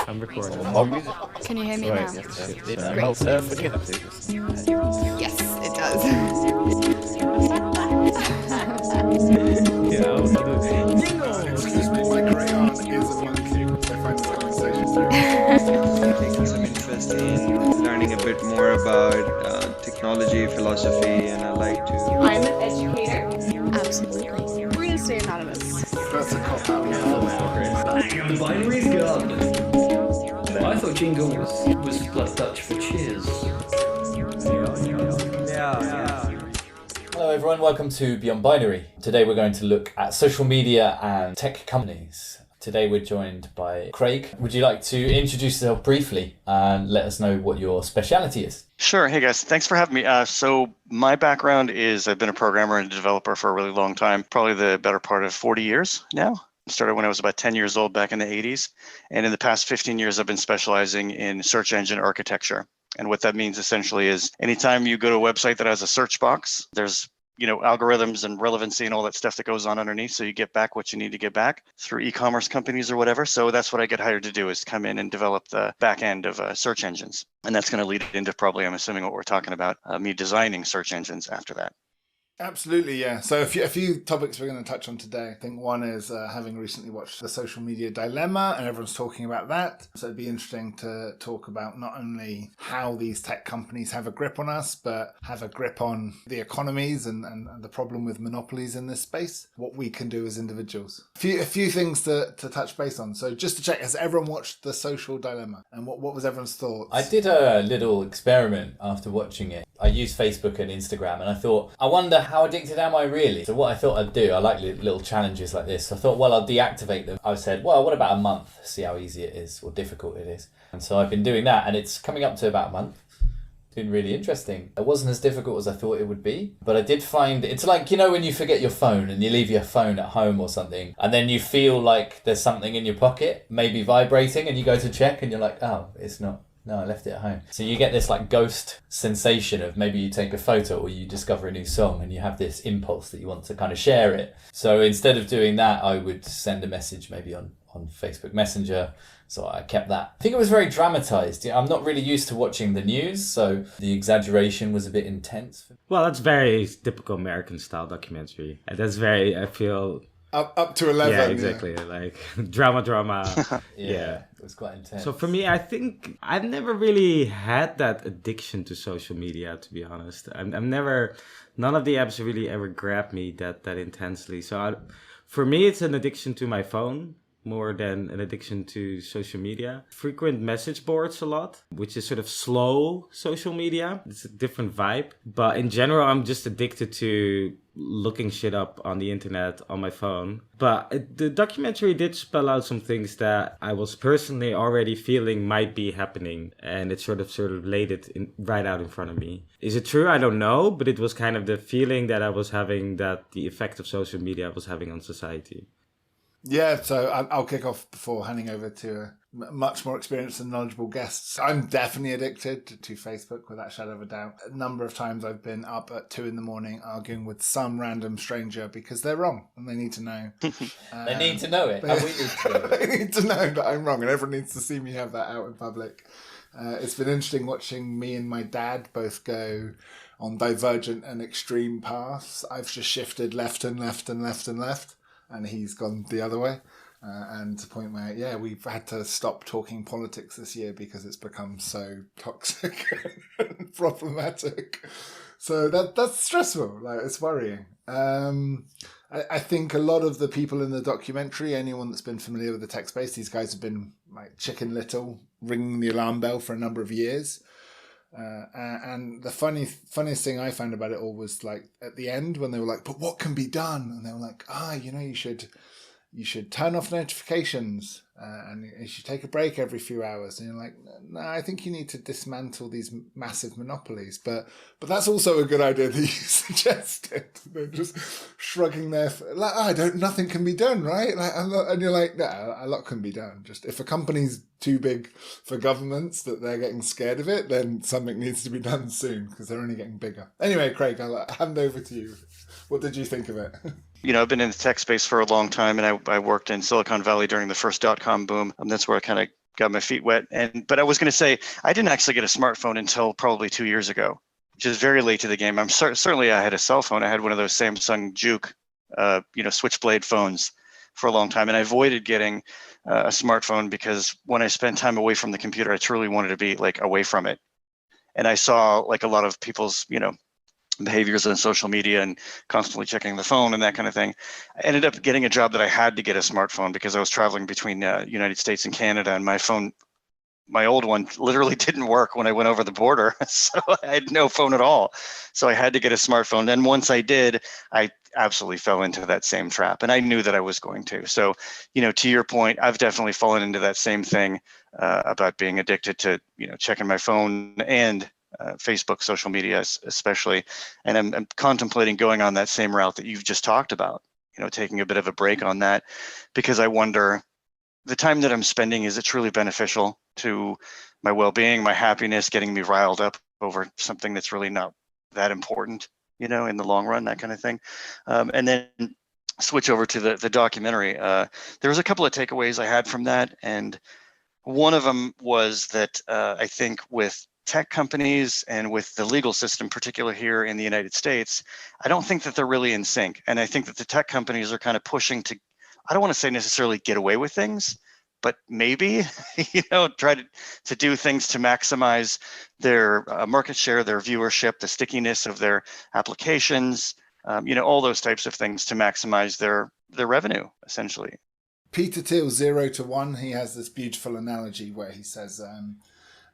I'm recording. Can you hear me now? Yes, it does. Excuse me, my crayon is a monkey. I find the conversation Taking some interest in learning a bit more about technology, philosophy, and I like to. I'm an educator. Absolutely. We're going to stay anonymous. That's a cop out. The binary's gone. I thought jingle was like Dutch for cheers. Hello everyone, welcome to Beyond Binary. Today we're going to look at social media and tech companies. Today we're joined by Craig. Would you like to introduce yourself briefly and let us know what your speciality is? Sure. Hey guys, thanks for having me. So my background is I've been a programmer and a developer for a really long time, probably the better part of 40 years now. Started when I was about 10 years old back in the 80s. And in the past 15 years, I've been specializing in search engine architecture. And what that means essentially is anytime you go to a website that has a search box, there's algorithms and relevancy and all that stuff that goes on underneath. So you get back what you need to get back through e-commerce companies or whatever. So that's what I get hired to do, is come in and develop the back end of search engines. And that's going to lead into probably, I'm assuming, what we're talking about, me designing search engines after that. Absolutely, yeah. So a few topics we're going to touch on today. I think one is having recently watched The Social Media Dilemma, and everyone's talking about that. So it'd be interesting to talk about not only how these tech companies have a grip on us, but have a grip on the economies and the problem with monopolies in this space, what we can do as individuals. A few things to touch base on. So just to check, has everyone watched The Social Dilemma? And what was everyone's thoughts? I did a little experiment after watching it. I used Facebook and Instagram and I thought, I wonder how addicted am I really? So what I thought I'd do, I like little challenges like this. So I thought, well, I'll deactivate them. I said, well, what about a month? See how easy it is or difficult it is. And so I've been doing that and it's coming up to about a month. It's been really interesting. It wasn't as difficult as I thought it would be, but I did find it's like, when you forget your phone and you leave your phone at home or something, and then you feel like there's something in your pocket, maybe vibrating, and you go to check and you're like, oh, it's not. No, I left it at home. So you get this like ghost sensation of maybe you take a photo or you discover a new song and you have this impulse that you want to kind of share it. So instead of doing that, I would send a message maybe on Facebook Messenger. So I kept that. I think it was very dramatized. I'm not really used to watching the news, so the exaggeration was a bit intense. Well, that's very typical American style documentary. And that's very, I feel... Up to 11. Yeah, exactly. Yeah. Like drama. Yeah. It was quite intense. So for me, I think I've never really had that addiction to social media, to be honest. None of the apps really ever grabbed me that intensely. So for me, it's an addiction to my phone more than an addiction to social media. Frequent message boards a lot, which is sort of slow social media. It's a different vibe. But in general, I'm just addicted to looking shit up on the internet on my phone. But the documentary did spell out some things that I was personally already feeling might be happening. And it sort of laid it right out in front of me. Is it true? I don't know. But it was kind of the feeling that I was having, that the effect of social media was having on society. Yeah, so I'll kick off before handing over to much more experienced and knowledgeable guests. I'm definitely addicted to Facebook, without a shadow of a doubt. A number of times I've been up at 2 a.m. arguing with some random stranger because they're wrong and they need to know. They need to know it, and we need to know it. They need to know that I'm wrong, and everyone needs to see me have that out in public. It's been interesting watching me and my dad both go on divergent and extreme paths. I've just shifted left and left and left and left. And he's gone the other way. And to the point where, we've had to stop talking politics this year because it's become so toxic and problematic. So that's stressful. Like, it's worrying. I think a lot of the people in the documentary, anyone that's been familiar with the tech space, these guys have been like Chicken Little, ringing the alarm bell for a number of years. And the funniest thing I found about it all was like at the end when they were like, but what can be done? And they were like, you should turn off notifications and you should take a break every few hours. And you're like, no, I think you need to dismantle these massive monopolies. But that's also a good idea that you suggested. They're just shrugging their nothing can be done, right? And you're like, no, a lot can be done. Just if a company's too big for governments that they're getting scared of it, then something needs to be done soon because they're only getting bigger. Anyway, Craig, I'll hand over to you. What did you think of it? I've been in the tech space for a long time, and I worked in Silicon Valley during the first dot-com boom. That's where I kind of got my feet wet. But I was going to say, I didn't actually get a smartphone until probably 2 years ago, which is very late to the game. Certainly I had a cell phone. I had one of those Samsung Juke, switchblade phones for a long time. And I avoided getting a smartphone because when I spent time away from the computer, I truly wanted to be like away from it. And I saw like a lot of people's, behaviors on social media and constantly checking the phone and that kind of thing. I ended up getting a job that I had to get a smartphone because I was traveling between United States and Canada, and my old one literally didn't work when I went over the border. So I had no phone at all. So I had to get a smartphone. Then once I did, I absolutely fell into that same trap, and I knew that I was going to. So, to your point, I've definitely fallen into that same thing about being addicted to, checking my phone and Facebook, social media especially. And I'm contemplating going on that same route that you've just talked about, taking a bit of a break on that, because I wonder, the time that I'm spending, is it truly beneficial to my well-being, my happiness, getting me riled up over something that's really not that important, in the long run, that kind of thing. And then switch over to the documentary. There was a couple of takeaways I had from that. And one of them was that I think with tech companies and with the legal system, particularly here in the United States, I don't think that they're really in sync. And I think that the tech companies are kind of pushing to, I don't want to say necessarily get away with things, but maybe, try to do things to maximize their market share, their viewership, the stickiness of their applications, all those types of things to maximize their revenue, essentially. Peter Thiel, 0 to 1, he has this beautiful analogy where he says,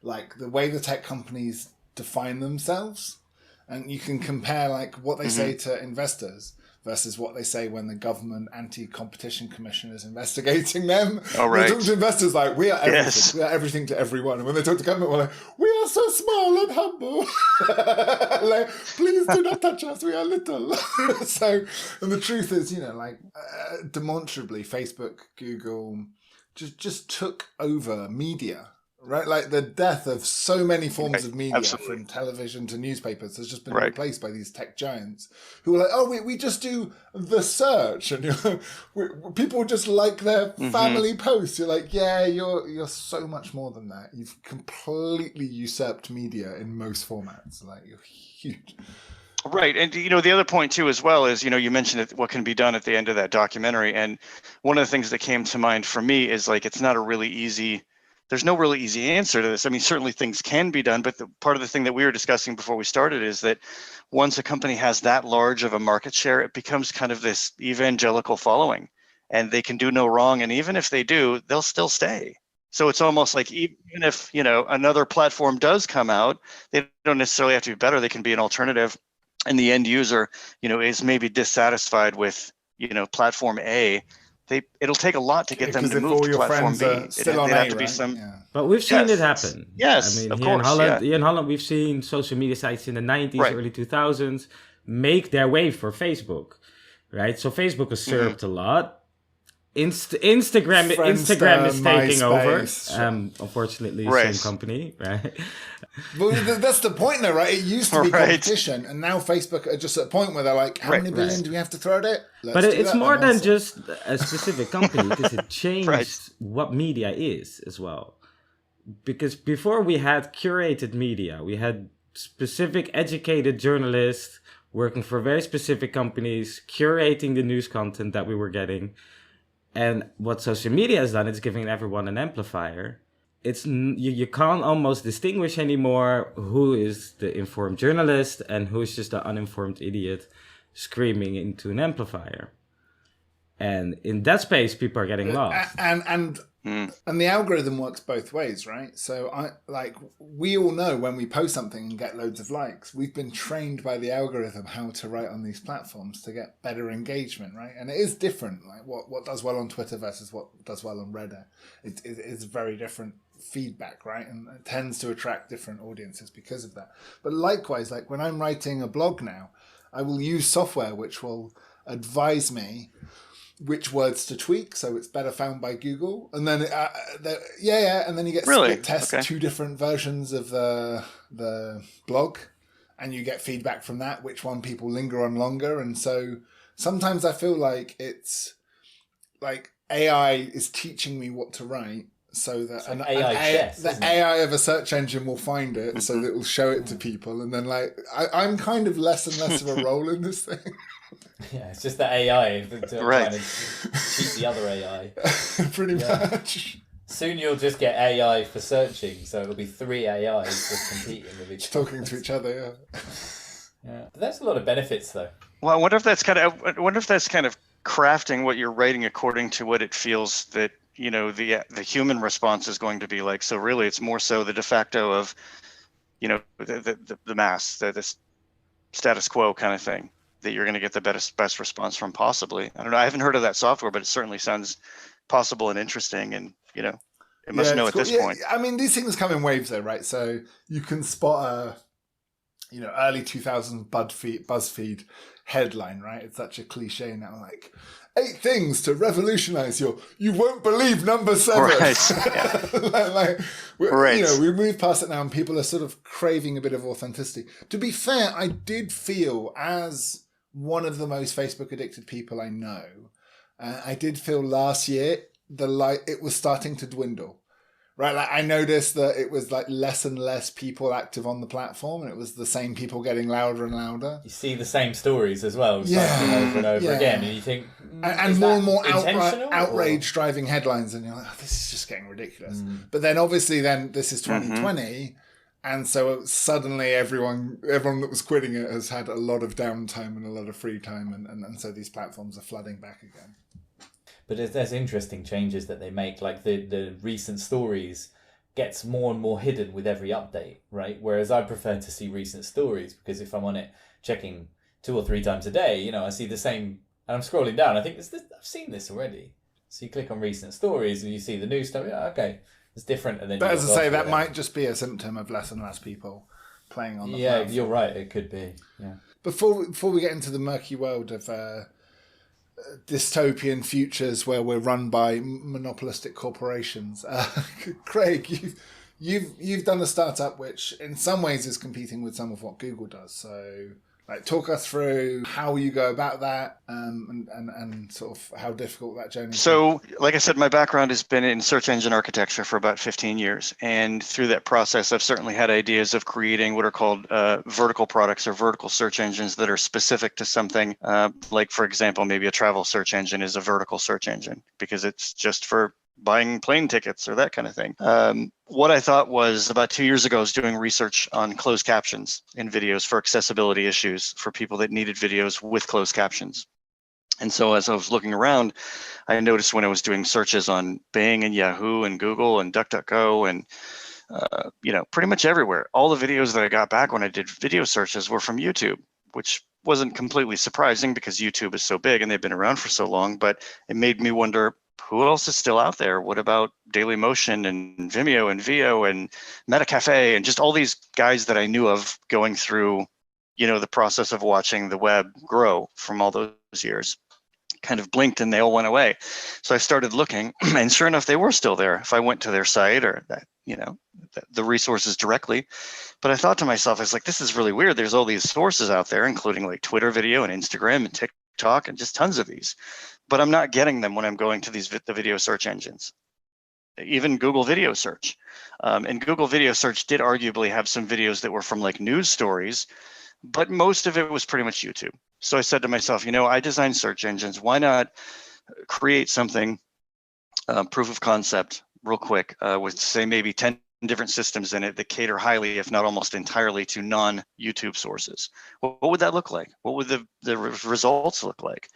like the way the tech companies define themselves, and you can compare like what they say to investors versus what they say when the government anti-competition commission is investigating them. Oh, right. They talk to investors like, we are everything. Yes. We are everything to everyone. And when they talk to government, we're like, we are so small and humble. Like, please do not touch us. We are little. So, and the truth is, demonstrably, Facebook, Google just took over media. Right, like the death of so many forms of media, absolutely, from television to newspapers, has just been replaced by these tech giants who are like, oh, we just do the search, and people just like their family posts. You're like, yeah, you're so much more than that. You've completely usurped media in most formats. Like, you're huge. Right. And, the other point too, as well, is, you mentioned what can be done at the end of that documentary. And one of the things that came to mind for me is like, it's not a really easy, there's no really easy answer to this. I mean, certainly things can be done, but part of the thing that we were discussing before we started is that once a company has that large of a market share, it becomes kind of this evangelical following, and they can do no wrong. And even if they do, they'll still stay. So it's almost like even if, another platform does come out, they don't necessarily have to be better. They can be an alternative. And the end user, is maybe dissatisfied with, platform A. It'll take a lot to get them to move to platform B. Still on A, right? But we've seen it happen. Yes, I mean, of here course. Here in Holland, we've seen social media sites in the 90s, early 2000s make their way for Facebook, right? So Facebook has served a lot. Instagram is taking over. Unfortunately, same company, right? Well, that's the point, though, right? It used to be competition, and now Facebook are just at a point where they're like, "How many billion do we have to throw at it?" But it's more than just a specific company, because it changed what media is as well. Because before we had curated media, we had specific educated journalists working for very specific companies, curating the news content that we were getting. And what social media has done is giving everyone an amplifier. It's you can't almost distinguish anymore who is the informed journalist and who is just the uninformed idiot screaming into an amplifier. And in that space, people are getting lost. And the algorithm works both ways, right? So we all know when we post something and get loads of likes, we've been trained by the algorithm how to write on these platforms to get better engagement, right? And it is different, like what does well on Twitter versus what does well on Reddit. It's very different feedback, right? And it tends to attract different audiences because of that. But likewise, like when I'm writing a blog now, I will use software which will advise me which words to tweak so it's better found by Google, and then and then you get split test, two different versions of the blog, and you get feedback from that, which one people linger on longer. And so sometimes I feel like it's like AI is teaching me what to write, so that like AI chess, the isn't it? AI of a search engine will find it, so that it will show it to people, and then like I'm kind of less and less of a role in this thing. Yeah, it's just the AI Right. trying to cheat the other AI. Pretty much. Soon you'll just get AI for searching, so it'll be 3 AIs just competing with each other. Talking to each other, Yeah, but there's a lot of benefits though. Well, I wonder if that's kind of crafting what you're writing according to what it feels that the human response is going to be like. So really, it's more so the de facto of the mass, the status quo kind of thing that you're going to get the best response from, possibly. I don't know. I haven't heard of that software, but it certainly sounds possible and interesting, and it must know at this point. I mean, these things come in waves, though, right? So you can spot a early 2000s BuzzFeed headline, right? It's such a cliche now, like 8 things to revolutionize you won't believe number 7. Right. Right. We move past it now, and people are sort of craving a bit of authenticity. To be fair, I did feel, as one of the most Facebook addicted people I know, I did feel last year it was starting to dwindle. Right, like I noticed that it was like less and less people active on the platform, and it was the same people getting louder and louder. You see the same stories as well, over and over again, and you think, and more and more intentional, outrage driving headlines, and you're like, oh, this is just getting ridiculous. But then obviously, this is 2020, and so suddenly everyone that was quitting it has had a lot of downtime and a lot of free time, and so these platforms are flooding back again. But there's interesting changes that they make, like the recent stories gets more and more hidden with every update, right? Whereas I prefer to see recent stories, because if I'm on it checking 2 or 3 times a day, I see the same, and I'm scrolling down, I think I've seen this already. So you click on recent stories and you see the new stuff. Yeah, okay, it's different. And then, but as I say, that might just be a symptom of less and less people playing on the platform. Yeah, you're right. It could be. Yeah. Before we get into the murky world of dystopian futures where we're run by monopolistic corporations, Craig, you've done a startup which in some ways is competing with some of what Google does. So like, talk us through how you go about that, and sort of how difficult that journey is. So, like I said, my background has been in search engine architecture for about 15 years. And through that process, I've certainly had ideas of creating what are called vertical products or vertical search engines that are specific to something. Like, for example, maybe a travel search engine is a vertical search engine because it's just for buying plane tickets or that kind of thing. What I thought was, about 2 years ago, I was doing research on closed captions in videos for accessibility issues for people that needed videos with closed captions. And so as I was looking around, I noticed when I was doing searches on Bing and Yahoo and Google and DuckDuckGo and pretty much everywhere, all the videos that I got back when I did video searches were from YouTube, which wasn't completely surprising because YouTube is so big and they've been around for so long. But it made me wonder, who else is still out there? What about Dailymotion and Vimeo and Veo and MetaCafe and just all these guys that I knew of going through, the process of watching the web grow from all those years? Kind of blinked and they all went away. So I started looking, and sure enough, they were still there if I went to their site or the resources directly. But I thought to myself, I was like, this is really weird. There's all these sources out there, including like Twitter video and Instagram and TikTok and just tons of these. But I'm not getting them when I'm going to the video search engines, even Google Video Search. And Google Video Search did arguably have some videos that were from like news stories, but most of it was pretty much YouTube. So I said to myself, I designed search engines. Why not create something, proof of concept, real quick, with say maybe 10 different systems in it that cater highly, if not almost entirely, to non-YouTube sources. What would that look like? What would the results look like?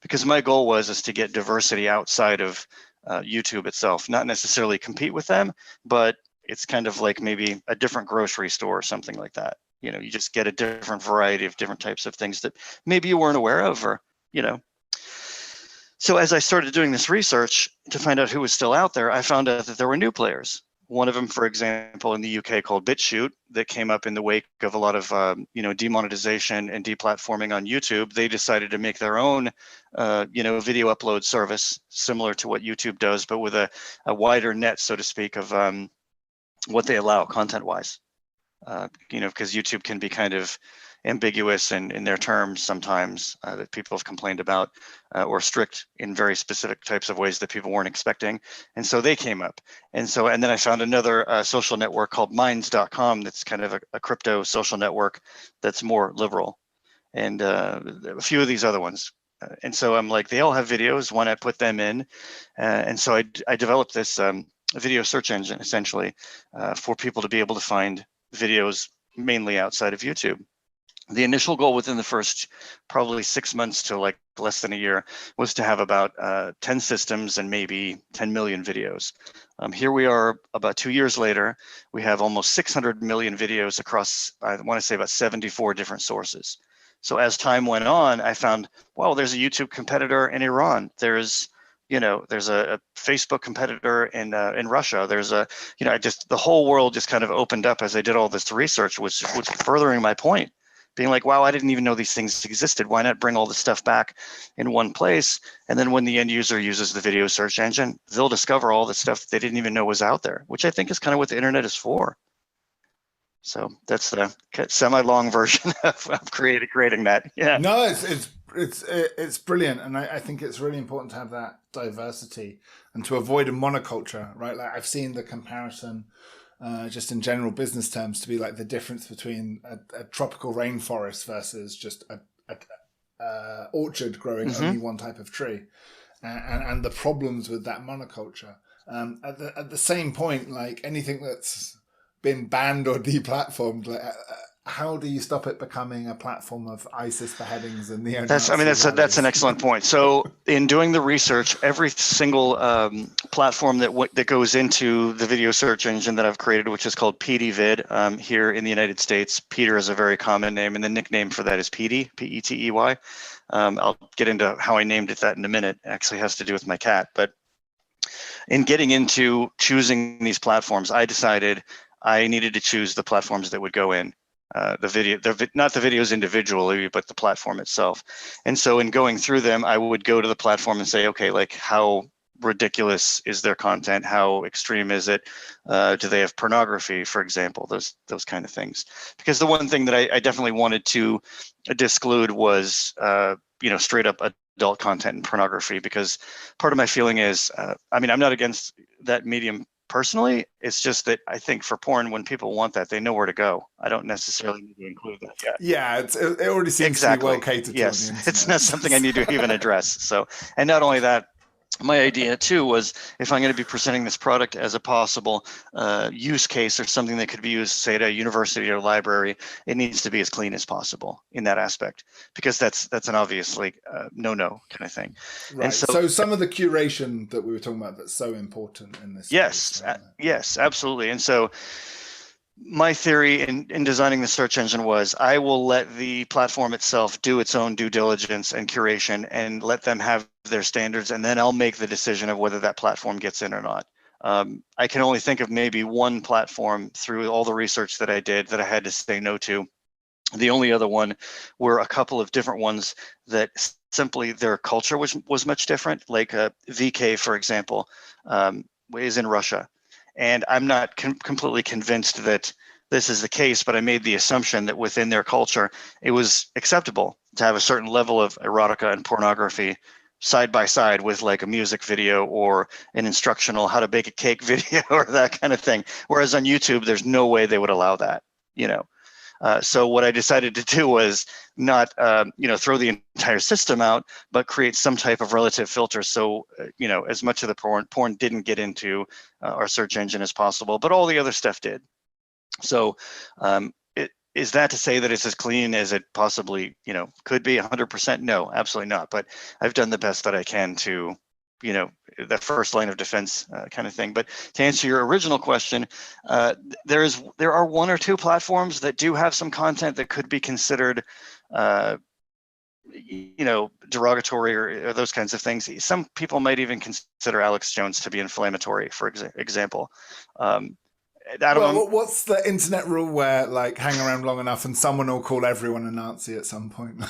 Because my goal is to get diversity outside of YouTube itself, not necessarily compete with them, but it's kind of like maybe a different grocery store or something like that. You just get a different variety of different types of things that maybe you weren't aware of, or. So as I started doing this research to find out who was still out there, I found out that there were new players. One of them, for example, in the UK called BitChute, that came up in the wake of a lot of demonetization and deplatforming on YouTube. They decided to make their own video upload service similar to what YouTube does, but with a wider net, so to speak, of what they allow content-wise. Because YouTube can be kind of ambiguous in their terms sometimes that people have complained about, or strict in very specific types of ways that people weren't expecting. And so they came up. And then I found another social network called minds.com that's kind of a crypto social network that's more liberal, and a few of these other ones. And so I'm like, they all have videos. Why not put them in? And so I developed this video search engine essentially for people to be able to find videos mainly outside of YouTube. The initial goal within the first probably 6 months to like less than a year was to have about 10 systems and maybe 10 million videos. Here we are about 2 years later. We have almost 600 million videos across, I want to say, about 74 different sources. So as time went on, I found, well, there's a YouTube competitor in Iran. There's a Facebook competitor in Russia. There's the whole world just kind of opened up as I did all this research, which was furthering my point, being like, wow, I didn't even know these things existed. Why not bring all this stuff back in one place? And then when the end user uses the video search engine, they'll discover all the stuff that they didn't even know was out there, which I think is kind of what the internet is for. So that's the semi-long version of creating that. Yeah. No, it's brilliant, and I think it's really important to have that diversity and to avoid a monoculture, right? Like I've seen the comparison, just in general business terms, to be like the difference between a tropical rainforest versus just a orchard growing only one type of tree, and the problems with that monoculture. At the same point, like anything that's been banned or deplatformed, like, how do you stop it becoming a platform of ISIS beheadings and that's an excellent point. So in doing the research, every single platform that goes into the video search engine that I've created, which is called PeteyVid here in the United States. Peter is a very common name, and the nickname for that is Petey, P-E-T-E-Y. I'll get into how I named it that in a minute. It actually has to do with my cat. But in getting into choosing these platforms, I decided I needed to choose the platforms that would go in. Not the videos individually, but the platform itself. And so in going through them, I would go to the platform and say, okay, like how ridiculous is their content? How extreme is it? Do they have pornography, for example? Those kind of things. Because the one thing that I definitely wanted to disclude was, straight up adult content and pornography, because part of my feeling is, I'm not against that medium personally. It's just that I think for porn, when people want that, they know where to go. I don't necessarily need to include that yet. Yeah, it already seems to be well catered to. Yes, it's not something I need to even address. So, and not only that, my idea too was, if I'm going to be presenting this product as a possible use case or something that could be used, say, at a university or library, it needs to be as clean as possible in that aspect, because that's an obviously no kind of thing. Right. And so some of the curation that we were talking about, that's so important in this. Yes, yes, absolutely. And so my theory in designing the search engine was, I will let the platform itself do its own due diligence and curation and let them have their standards, and then I'll make the decision of whether that platform gets in or not. I can only think of maybe one platform through all the research that I did that I had to say no to. The only other one were a couple of different ones that simply their culture was much different, like VK, for example, is in Russia. And I'm not completely convinced that this is the case, but I made the assumption that within their culture, it was acceptable to have a certain level of erotica and pornography side by side with like a music video or an instructional how to bake a cake video or that kind of thing. Whereas on YouTube, there's no way they would allow that, So what I decided to do was not, throw the entire system out, but create some type of relative filter. So, as much of the porn didn't get into our search engine as possible, but all the other stuff did. So is that to say that it's as clean as it possibly, could be 100%? No, absolutely not. But I've done the best that I can to, the first line of defense kind of thing. But to answer your original question, there are one or two platforms that do have some content that could be considered, derogatory or those kinds of things. Some people might even consider Alex Jones to be inflammatory, for example. What's the internet rule where, like, hang around long enough and someone will call everyone a Nazi at some point?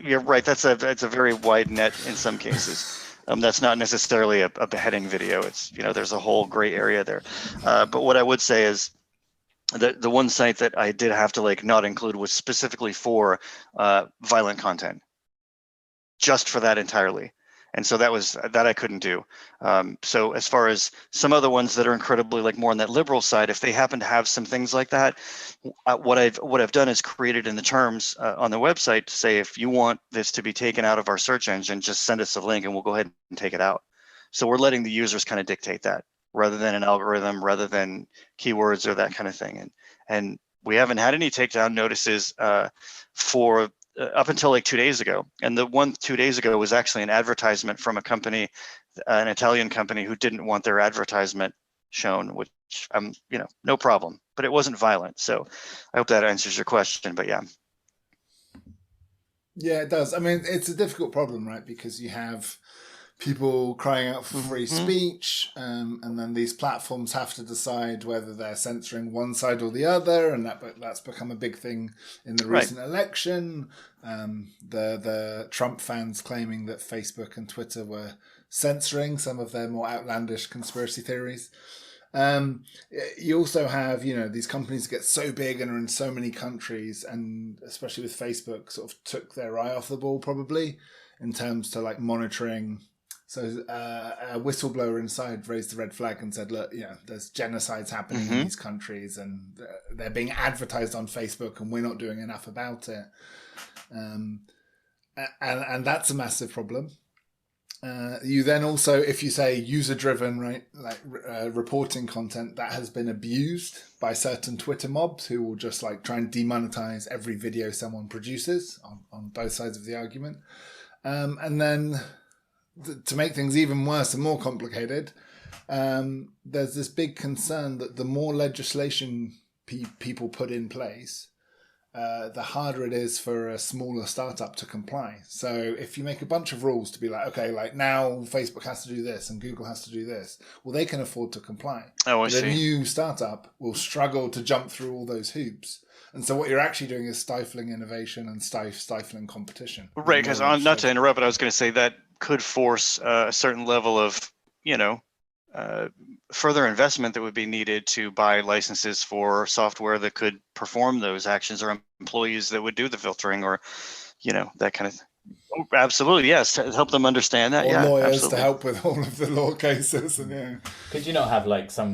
You're right. That's a very wide net in some cases. That's not necessarily a beheading video. It's, there's a whole gray area there. But what I would say is, the one site that I did have to like not include was specifically for violent content, just for that entirely. And so that I couldn't do. So as far as some other ones that are incredibly like more on that liberal side, if they happen to have some things like that, what I've done is created in the terms on the website to say, if you want this to be taken out of our search engine, just send us a link and we'll go ahead and take it out. So we're letting the users kind of dictate that, rather than an algorithm, rather than keywords or that kind of thing. And we haven't had any takedown notices for up until like 2 days ago. And the one 2 days ago was actually an advertisement from a company, an Italian company, who didn't want their advertisement shown, which no problem, but it wasn't violent. So I hope that answers your question, but yeah. Yeah, it does. I mean, it's a difficult problem, right? Because you have people crying out for free speech, and then these platforms have to decide whether they're censoring one side or the other, and that's become a big thing in the recent election. The Trump fans claiming that Facebook and Twitter were censoring some of their more outlandish conspiracy theories. You also have, these companies that get so big and are in so many countries, and especially with Facebook, sort of took their eye off the ball probably in terms to like monitoring. So a whistleblower inside raised the red flag and said, look, there's genocides happening in these countries, and they're being advertised on Facebook, and we're not doing enough about it. And that's a massive problem. You then also, if you say user-driven, right, like reporting content that has been abused by certain Twitter mobs who will just like try and demonetize every video someone produces on both sides of the argument. And then to make things even worse and more complicated, there's this big concern that the more legislation people put in place, the harder it is for a smaller startup to comply. So if you make a bunch of rules to be like, okay, like now Facebook has to do this and Google has to do this, well, they can afford to comply. Oh, I see. The new startup will struggle to jump through all those hoops. And so what you're actually doing is stifling innovation and stifling competition. Right, because not to interrupt, but I was going to say that could force a certain level of, further investment that would be needed to buy licenses for software that could perform those actions, or employees that would do the filtering, or, that kind of thing. Oh, absolutely, yes, to help them understand that. Or lawyers absolutely. to help with all of the law cases. And Could you not have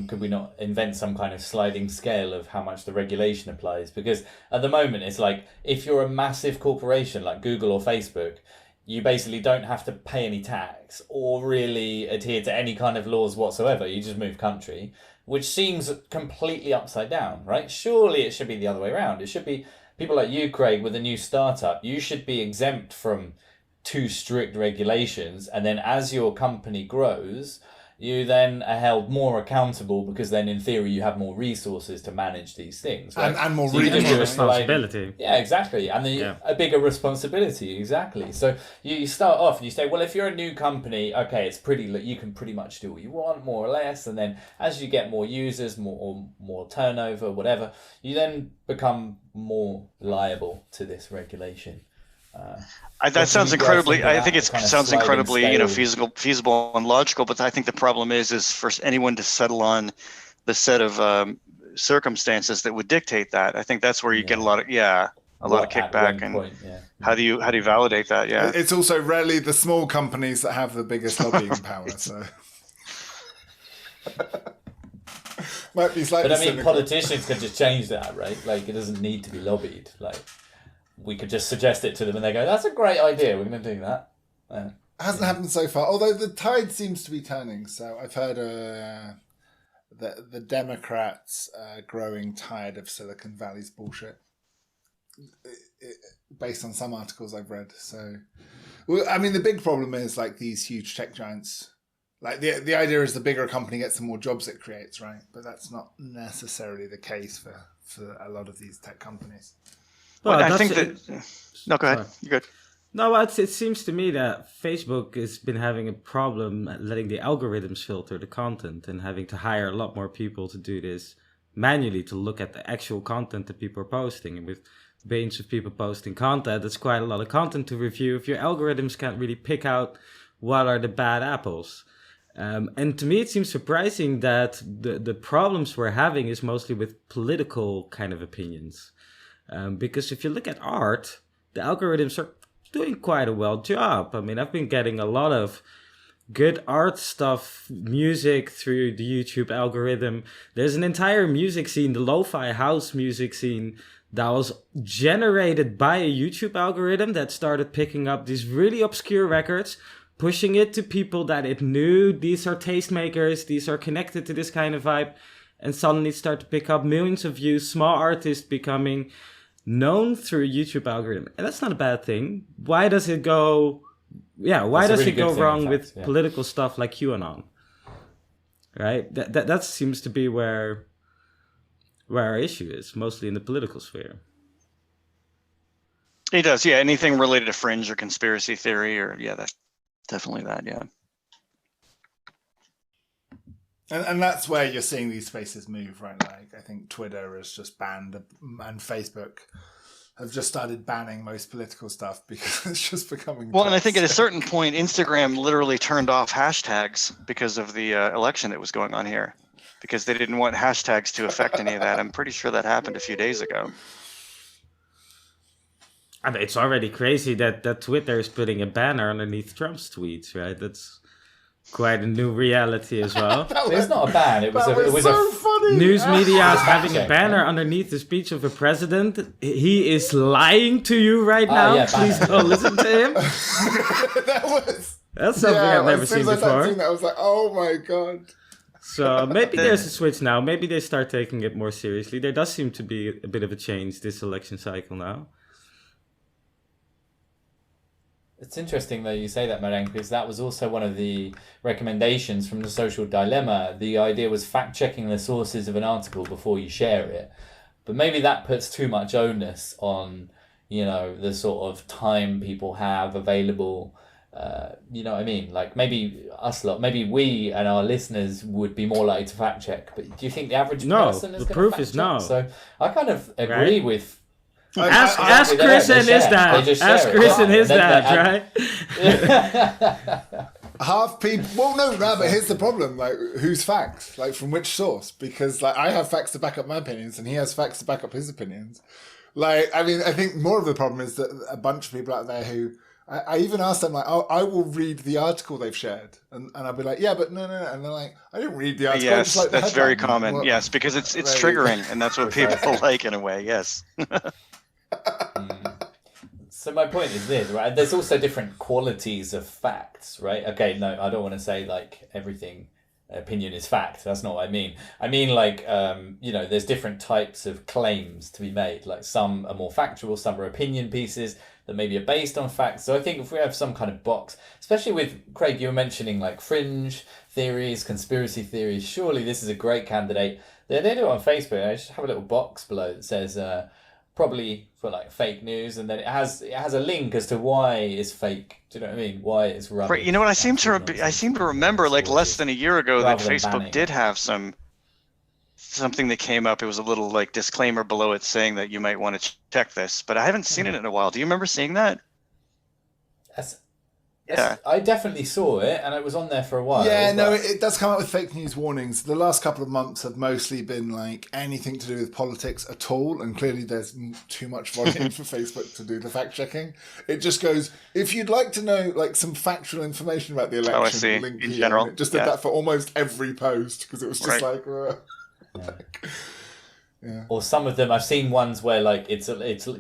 could we not invent some kind of sliding scale of how much the regulation applies? Because at the moment it's like, if you're a massive corporation like Google or Facebook, you basically don't have to pay any tax or really adhere to any kind of laws whatsoever. You just move country, which seems completely upside down, right? Surely it should be the other way around. It should be people like you, Craig, with a new startup. You should be exempt from too strict regulations. And then as your company grows, you then are held more accountable, because then in theory you have more resources to manage these things, right? and more responsibility. Yeah, exactly. And a bigger responsibility, exactly. So you start off and you say, well, if you're a new company, okay, it's you can pretty much do what you want, more or less. And then as you get more users, more turnover, whatever, you then become more liable to this regulation. That sounds incredibly. I think it sounds incredibly, scale. feasible and logical. But I think the problem is for anyone to settle on the set of circumstances that would dictate that. I think that's where you get a lot of kickback. And how do you validate that? Yeah, it's also rarely the small companies that have the biggest lobbying power. So might be slightly. But I mean, cynical. politicians can just change that, right? Like, it doesn't need to be lobbied. Like, we could just suggest it to them and they go, that's a great idea, we're going to do that. It hasn't happened so far, although the tide seems to be turning. So I've heard the Democrats are growing tired of Silicon Valley's bullshit, based on some articles I've read. So, well, I mean, the big problem is like these huge tech giants. Like the idea is the bigger a company gets, the more jobs it creates, right? But that's not necessarily the case for a lot of these tech companies. Well, I think that. No, go ahead. You're good. No, it seems to me that Facebook has been having a problem letting the algorithms filter the content, and having to hire a lot more people to do this manually, to look at the actual content that people are posting. And with billions of people posting content, that's quite a lot of content to review if your algorithms can't really pick out what are the bad apples. And to me, it seems surprising that the problems we're having is mostly with political kind of opinions. Because if you look at art, the algorithms are doing quite a well job. I mean, I've been getting a lot of good art stuff, music through the YouTube algorithm. There's an entire music scene, the lo-fi house music scene, that was generated by a YouTube algorithm that started picking up these really obscure records, pushing it to people that it knew these are tastemakers, these are connected to this kind of vibe, and suddenly start to pick up millions of views, small artists becoming known through a YouTube algorithm. And that's not a bad thing. Why does it go... Yeah, why does it go wrong with political stuff like QAnon? Right? That seems to be where our issue is, mostly in the political sphere. It does, yeah. Anything related to fringe or conspiracy theory, or that's definitely that, yeah. And that's where you're seeing these spaces move, right? Like, I think Twitter has just banned, and Facebook have just started banning most political stuff because it's just becoming... Well, and I think at a certain point, Instagram literally turned off hashtags because of the election that was going on here, because they didn't want hashtags to affect any of that. I'm pretty sure that happened a few days ago. I mean, it's already crazy that Twitter is putting a banner underneath Trump's tweets, right? That's quite a new reality as well. It's not a ban. It was so funny. News media is having a banner underneath the speech of a president. He is lying to you right now. Yeah, Please don't listen to him. That's something I've never seen before. I was like, oh my god. So maybe there's a switch now. Maybe they start taking it more seriously. There does seem to be a bit of a change this election cycle now. It's interesting that you say that, Marang, because that was also one of the recommendations from the Social Dilemma. The idea was fact-checking the sources of an article before you share it. But maybe that puts too much onus on, the sort of time people have available. You know what I mean? Like, maybe us lot, maybe we and our listeners would be more likely to fact-check. But do you think the average person is going to fact-check? No, the proof is no. So I kind of agree with... Ask Chris and his dad. Ask Chris and his dad, right? Half people. Well, no, but here's the problem. Like, whose facts? Like, from which source? Because, like, I have facts to back up my opinions, and he has facts to back up his opinions. Like, I mean, I think more of the problem is that a bunch of people out there who I even asked them, like, oh, I will read the article they've shared, and I'll be like, yeah, but no, and they're like, I didn't read the article. Yes, like that's very common. Well, yes, because it's triggering, and that's what people like in a way. Yes. So my point is this, right? There's also different qualities of facts, right? Okay, no, I don't want to say like everything opinion is fact. That's not what I mean. I mean like, there's different types of claims to be made. Like some are more factual, some are opinion pieces that maybe are based on facts. So I think if we have some kind of box, especially with Craig, you were mentioning like fringe theories, conspiracy theories, surely this is a great candidate. They do it on Facebook. I just have a little box below that says, probably for like fake news, and then it has a link as to why it's fake. Do you know what I mean? Why it's rubbish. Right. You know what? I seem to remember like less than a year ago that Facebook did have something that came up. It was a little like disclaimer below it saying that you might want to check this, but I haven't seen it in a while. Do you remember seeing that? Yeah, I definitely saw it, and it was on there for a while. Yeah, no, it does come up with fake news warnings. The last couple of months have mostly been like anything to do with politics at all, and clearly there's too much volume for Facebook to do the fact checking. It just goes, if you'd like to know like some factual information about the election, I see. link In here. general, And it just did that for almost every post because it was just like. Yeah. Or some of them, I've seen ones where like it's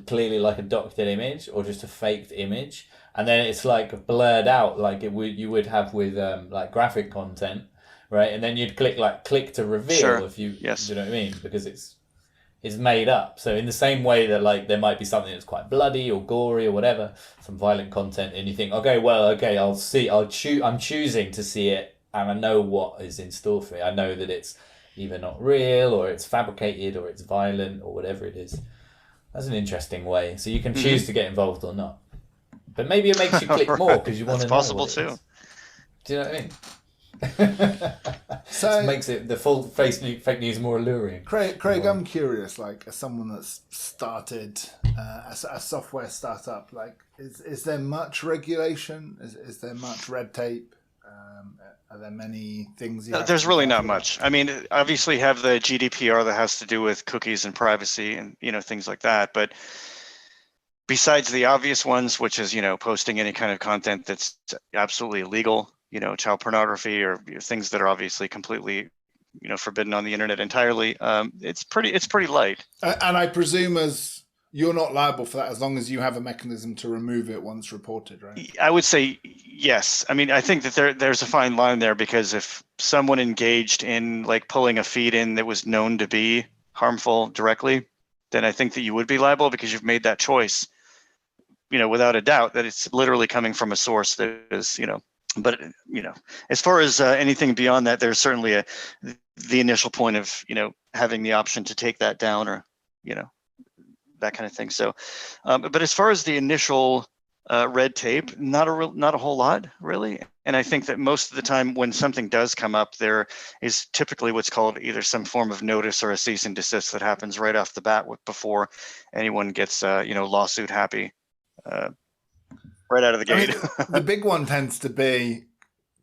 clearly like a doctored image or just a faked image. And then it's like blurred out like you would have with like graphic content, right? And then you'd click to reveal if you, yes. You know what I mean? Because it's made up. So in the same way that like there might be something that's quite bloody or gory or whatever, some violent content, and you think, I'm choosing to see it, and I know what is in store for me. I know that it's either not real or it's fabricated or it's violent or whatever it is. That's an interesting way. So you can choose to get involved or not. But maybe it makes you click more because you want to know. That's possible too. Do you know what I mean? So it makes it the full fake news more alluring. Craig, I'm curious. Like, as someone that's started a software startup, like, is there much regulation? Is there much red tape? Are there many things you have There's to be really not careful about? much. I mean, obviously you have the GDPR that has to do with cookies and privacy and, things like that. But besides the obvious ones, which is, posting any kind of content that's absolutely illegal, child pornography or things that are obviously completely, forbidden on the internet entirely, it's pretty light. And I presume as you're not liable for that as long as you have a mechanism to remove it once reported, right? I would say yes. I mean, I think that there's a fine line there, because if someone engaged in like pulling a feed in that was known to be harmful directly, then I think that you would be liable, because you've made that choice, without a doubt, that it's literally coming from a source that is, but, as far as anything beyond that, there's certainly the initial point of, having the option to take that down, or, that kind of thing. So, but as far as the initial red tape, not a whole lot really. And I think that most of the time when something does come up, there is typically what's called either some form of notice or a cease and desist that happens right off the bat before anyone gets, lawsuit happy right out of the gate. The big one tends to be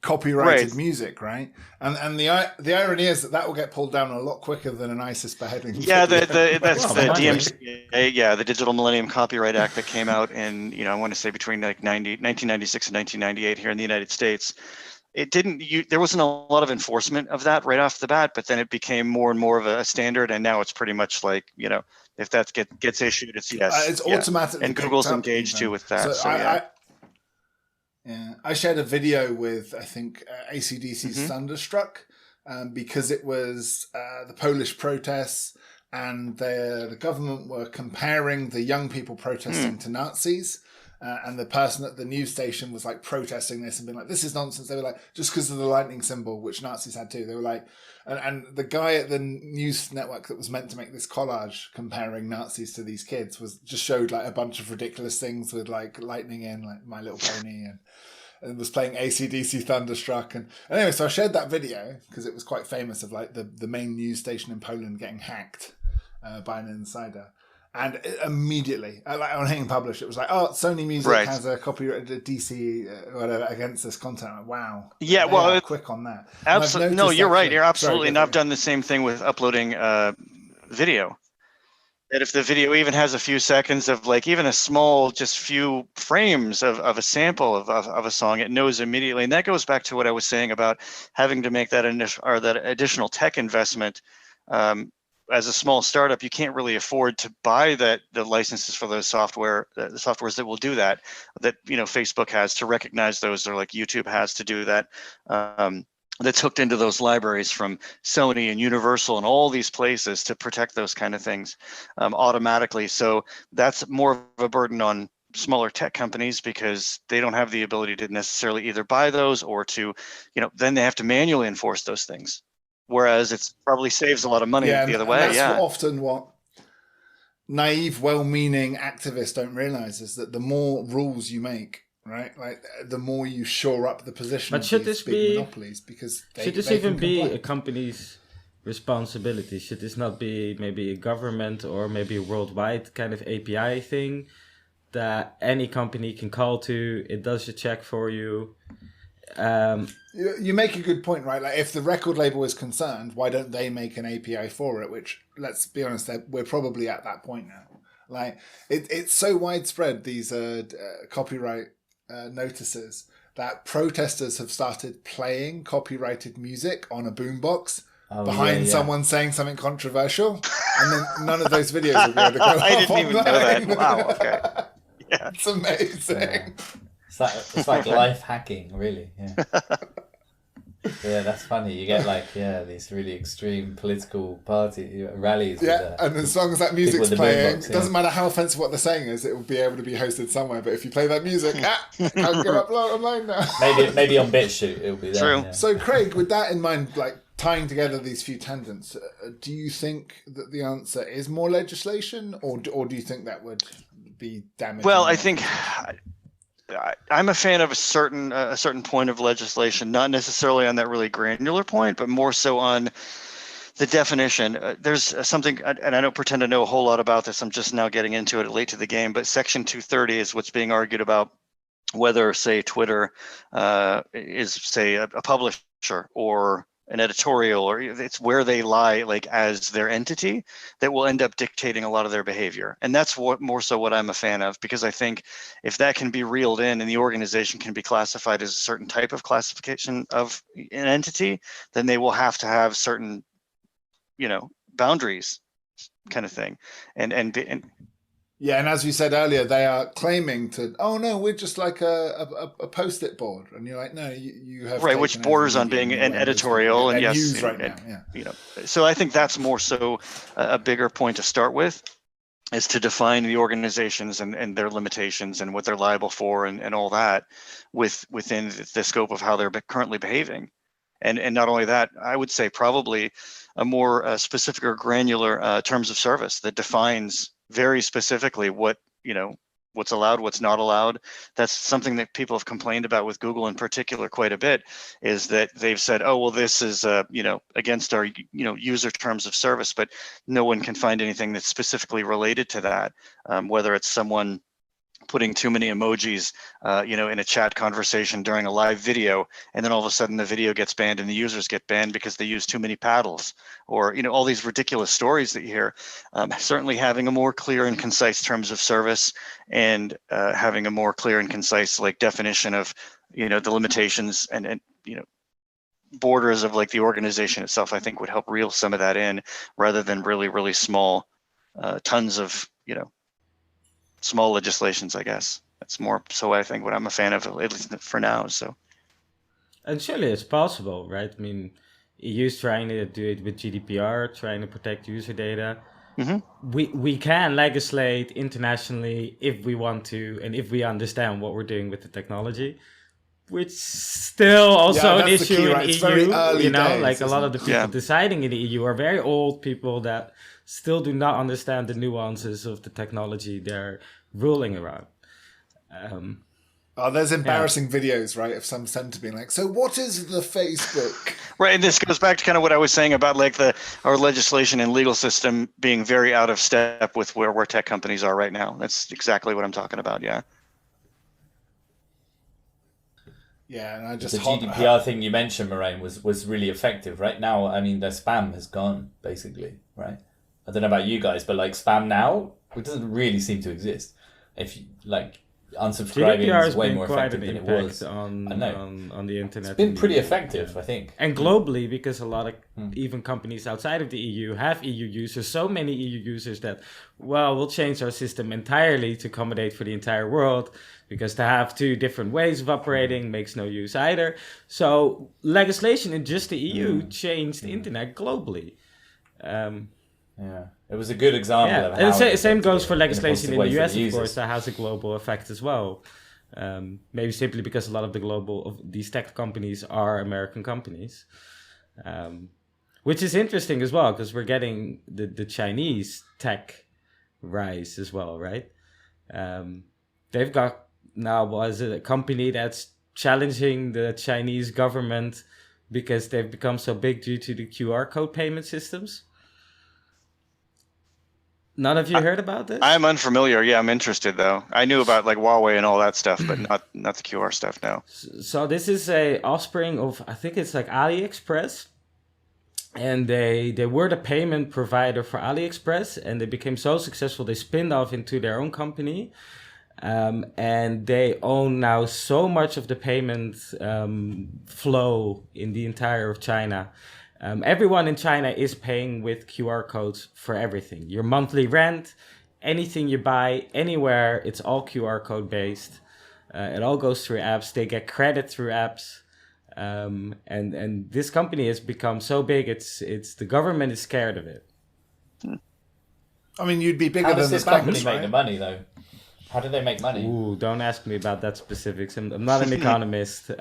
copyrighted Right. music, right? And the irony is that will get pulled down a lot quicker than an ISIS beheading. Yeah, that's Well, the imagine. DMCA, yeah, the Digital Millennium Copyright Act that came out in, I want to say between like 1996 and 1998 here in the United States. It didn't, there wasn't a lot of enforcement of that right off the bat, but then it became more and more of a standard, and now it's pretty much like, if that gets issued, it's yes. It's yeah. automatically And Google's picked up engaged even. too with that. So, I shared a video with, I think, AC/DC's Mhm. Thunderstruck, because it was the Polish protests, and the government were comparing the young people protesting to Nazis. And the person at the news station was like protesting this and being like, this is nonsense. They were like, just because of the lightning symbol, which Nazis had too. They were like, and the guy at the news network that was meant to make this collage comparing Nazis to these kids just showed like a bunch of ridiculous things with like lightning in, like My Little Pony, and was playing AC/DC Thunderstruck. And anyway, so I shared that video because it was quite famous, of like the main news station in Poland getting hacked by an insider. And immediately, like on hitting publish, it was like, oh, Sony Music Right. has a copyright DC whatever against this content. Like, wow. Yeah, They well, are quick on that. And I've absolutely. No, noticed you're right. actually- You're absolutely. Sorry, And go I've for it. done the same thing with uploading video. That if the video even has a few seconds of like even a small, just few frames of a sample of a song, it knows immediately. And that goes back to what I was saying about having to make that additional tech investment. As a small startup, you can't really afford to buy the licenses for those the softwares that will do that Facebook has to recognize those, or like YouTube has to do that. That's hooked into those libraries from Sony and Universal and all these places to protect those kind of things automatically. So that's more of a burden on smaller tech companies, because they don't have the ability to necessarily either buy those or to, then they have to manually enforce those things. Whereas it probably saves a lot of money the other way. That's Yeah. often what naive, well-meaning activists don't realize, is that the more rules you make, right, like the more you shore up the position But of should these this big be- monopolies, because Should this they even can be complain. a company's responsibility? Should this not be maybe a government or maybe a worldwide kind of API thing that any company can call to? It does a check for you. You make a good point, right? Like, if the record label is concerned, why don't they make an API for it? Which, let's be honest, we're probably at that point now. Like, it's so widespread, these copyright notices, that protesters have started playing copyrighted music on a boombox behind someone saying something controversial, and then none of those videos will be able to go I up didn't even know that. online. Wow. Okay. Yeah. It's amazing. Yeah. It's like life hacking, really. Yeah. Yeah, that's funny. You get like these really extreme political party rallies. Yeah, and as long as that music's with the playing, boombox, it doesn't matter how offensive what they're saying is, it will be able to be hosted somewhere. But if you play that music, I can't get upload online now. maybe on BitChute it'll be there. True. Yeah. So, Craig, with that in mind, like tying together these few tangents, do you think that the answer is more legislation, or do you think that would be damaging? Well, I think I'm a fan of a certain point of legislation, not necessarily on that really granular point, but more so on the definition. There's something, and I don't pretend to know a whole lot about this. I'm just now getting into it late to the game, but Section 230 is what's being argued about whether, say, Twitter is, say, a publisher or an editorial, or it's where they lie like as their entity, that will end up dictating a lot of their behavior. And that's what more so what I'm a fan of, because I think if that can be reeled in and the organization can be classified as a certain type of classification of an entity, then they will have to have certain, boundaries, kind of thing. And Yeah, and as you said earlier, they are claiming to, oh no, we're just like a post-it board, and you're like, no, you have right, which borders on being an editorial, and yes, news right now. Yeah. So I think that's more so a bigger point to start with, is to define the organizations and their limitations and what they're liable for and all that within the scope of how they're currently behaving. And not only that, I would say probably a more specific or granular terms of service that defines very specifically what's allowed, what's not allowed. That's something that people have complained about with Google in particular quite a bit, is that they've said, oh, well, this is, against our, user terms of service, but no one can find anything that's specifically related to that. Whether it's someone putting too many emojis, in a chat conversation during a live video, and then all of a sudden the video gets banned and the users get banned because they use too many paddles, or, all these ridiculous stories that you hear. Certainly having a more clear and concise terms of service, and having a more clear and concise definition of, the limitations and borders of the organization itself, I think would help reel some of that in, rather than really, really small tons of, small legislations, I guess. That's more so I think what I'm a fan of, at least for now. So, and surely it's possible, right? I mean, EU's trying to do it with GDPR, trying to protect user data. Mm-hmm. We can legislate internationally if we want to, and if we understand what we're doing with the technology, which still also an issue key, right? in EU. Days, a lot of the people Yeah. deciding in the EU are very old people that still do not understand the nuances of the technology they're ruling around. There's embarrassing videos, right, of some center being like, so what is the Facebook? Right, and this goes back to kind of what I was saying about our legislation and legal system being very out of step with where tech companies are right now. That's exactly what I'm talking about. Yeah. Yeah, and I just The GDPR thing you mentioned, Moraine, was really effective. Right now, I mean, the spam has gone, basically, right? I don't know about you guys, but spam now, it doesn't really seem to exist. If you, unsubscribing GDPR is has way been more quite effective an than it impact was. on the internet. It's been in the pretty EU. effective, I think. And globally, because a lot of even companies outside of the EU have EU users, so many EU users that, we'll change our system entirely to accommodate for the entire world, because to have two different ways of operating makes no use either. So legislation in just the EU changed the internet globally. Yeah, it was a good example of how... And the it same affected goes it for in a legislation in positive the way US, for the of course, users. that has a global effect as well. Maybe simply because a lot of these tech companies are American companies. Which is interesting as well, because we're getting the Chinese tech rise as well, right? They've got now, a company that's challenging the Chinese government because they've become so big due to the QR code payment systems. None of you heard about this? I'm unfamiliar. Yeah, I'm interested though. I knew about Huawei and all that stuff, but not the QR stuff. No. So this is a offspring of, I think it's AliExpress, and they were the payment provider for AliExpress, and they became so successful they spinned off into their own company, and they own now so much of the payment flow in the entire of China. Everyone in China is paying with QR codes for everything. Your monthly rent, anything you buy, anywhere, it's all QR code based. It all goes through apps. They get credit through apps. And this company has become so big, it's the government is scared of it. I mean, you'd be bigger How than does the this company banks, make right? the money, though? How do they make money? Ooh, don't ask me about that specifics. I'm not an economist.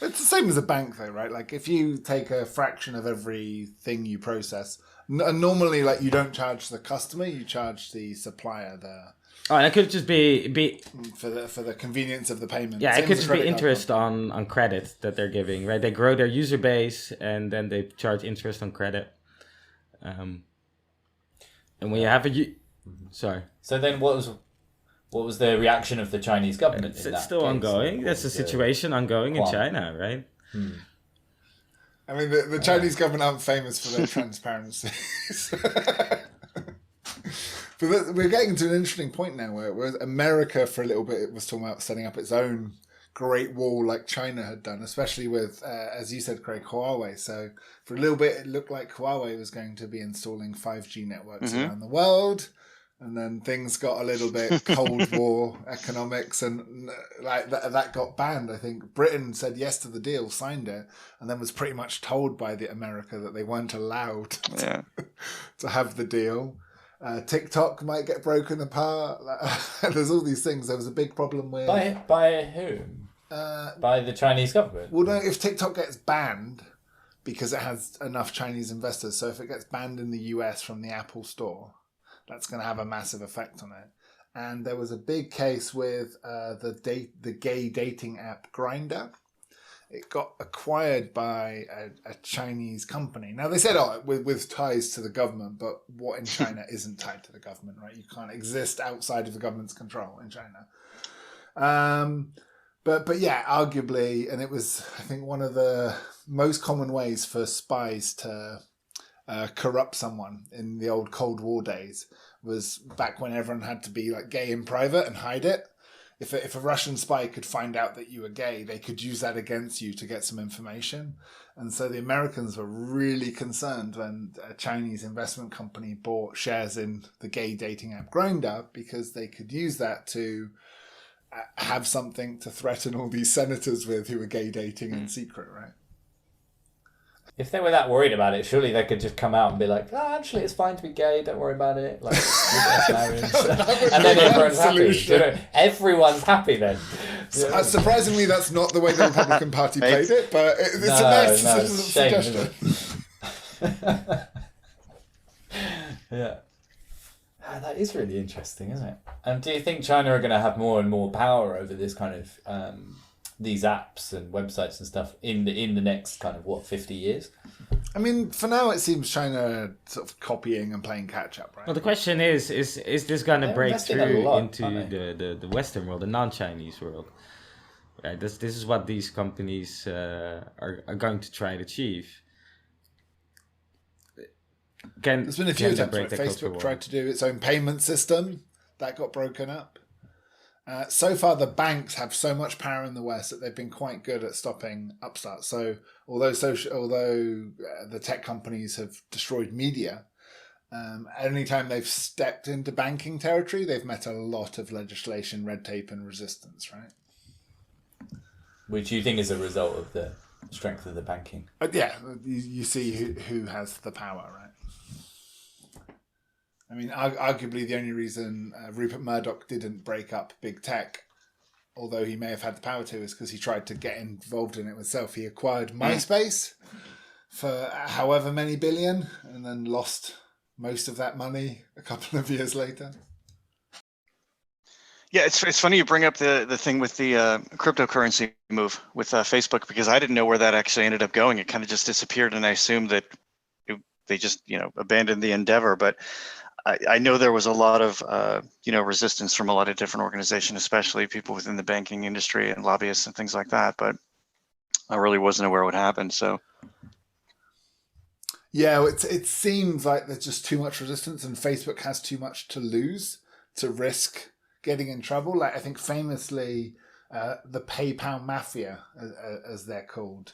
It's the same as a bank, though, right? If you take a fraction of everything you process, normally, you don't charge the customer, you charge the supplier Oh, and it could just be for the convenience of the payment. yeah, Same it could as a just be credit card interest company. on credit that they're giving, right? They grow their user base and then they charge interest on credit. And when you have sorry. So then what was... What was the reaction of the Chinese government? It's in that still case? ongoing. What That's a was the situation ongoing in qualm? China, right? I mean, the Chinese government aren't famous for their transparency. But we're getting to an interesting point now where America, for a little bit, was talking about setting up its own Great Wall like China had done, especially with, as you said, Craig, Huawei. So for a little bit, it looked like Huawei was going to be installing 5G networks around the world. And then things got a little bit Cold War economics, and like that got banned. I think Britain said yes to the deal, signed it, and then was pretty much told by the America that they weren't allowed to have the deal. TikTok might get broken apart. There's all these things. There was a big problem with By whom? By the Chinese government. Well, no, if TikTok gets banned because it has enough Chinese investors, so if it gets banned in the US from the Apple Store, that's going to have a massive effect on it. And there was a big case with the gay dating app Grindr. It got acquired by a Chinese company. Now, they said, with ties to the government, but what in China isn't tied to the government, right? You can't exist outside of the government's control in China. But yeah, arguably, and it was, I think, one of the most common ways for spies to corrupt someone in the old Cold War days was back when everyone had to be like gay in private and hide it. If a Russian spy could find out that you were gay, they could use that against you to get some information. And so the Americans were really concerned when a Chinese investment company bought shares in the gay dating app Grindr, because they could use that to have something to threaten all these senators with who were gay dating in secret, right? If they were that worried about it, surely they could just come out and be like, actually, it's fine to be gay, don't worry about it. Like, and then everyone's happy. You know, everyone's happy then. Surprisingly, that's not the way the Republican Party played it, but it's a nice suggestion. Yeah. That is really interesting, isn't it? And do you think China are going to have more and more power over this kind of these apps and websites and stuff in the next kind of 50 years? I mean, for now it seems China sort of copying and playing catch up, right? Well, the question is this going to break through into the Western world, the non-Chinese world? Right. This is what these companies are going to try to achieve. There's been a few attempts. Right? Facebook tried to do its own payment system. That got broken up. So far, the banks have so much power in the West that they've been quite good at stopping upstarts. So although the tech companies have destroyed media, anytime they've stepped into banking territory, they've met a lot of legislation, red tape, and resistance, right? Which you think is a result of the strength of the banking? Yeah, you see who has the power, right? I mean, arguably the only reason Rupert Murdoch didn't break up big tech, although he may have had the power to, is because he tried to get involved in it himself. He acquired MySpace for however many billion and then lost most of that money a couple of years later. Yeah, it's funny you bring up the thing with the cryptocurrency move with Facebook, because I didn't know where that actually ended up going. It kind of just disappeared, and I assumed that they just abandoned the endeavor. But I know there was a lot of resistance from a lot of different organizations, especially people within the banking industry and lobbyists and things like that. But I really wasn't aware what happened. So yeah, it seems like there's just too much resistance, and Facebook has too much to lose to risk getting in trouble. Like, I think famously, the PayPal mafia, as they're called.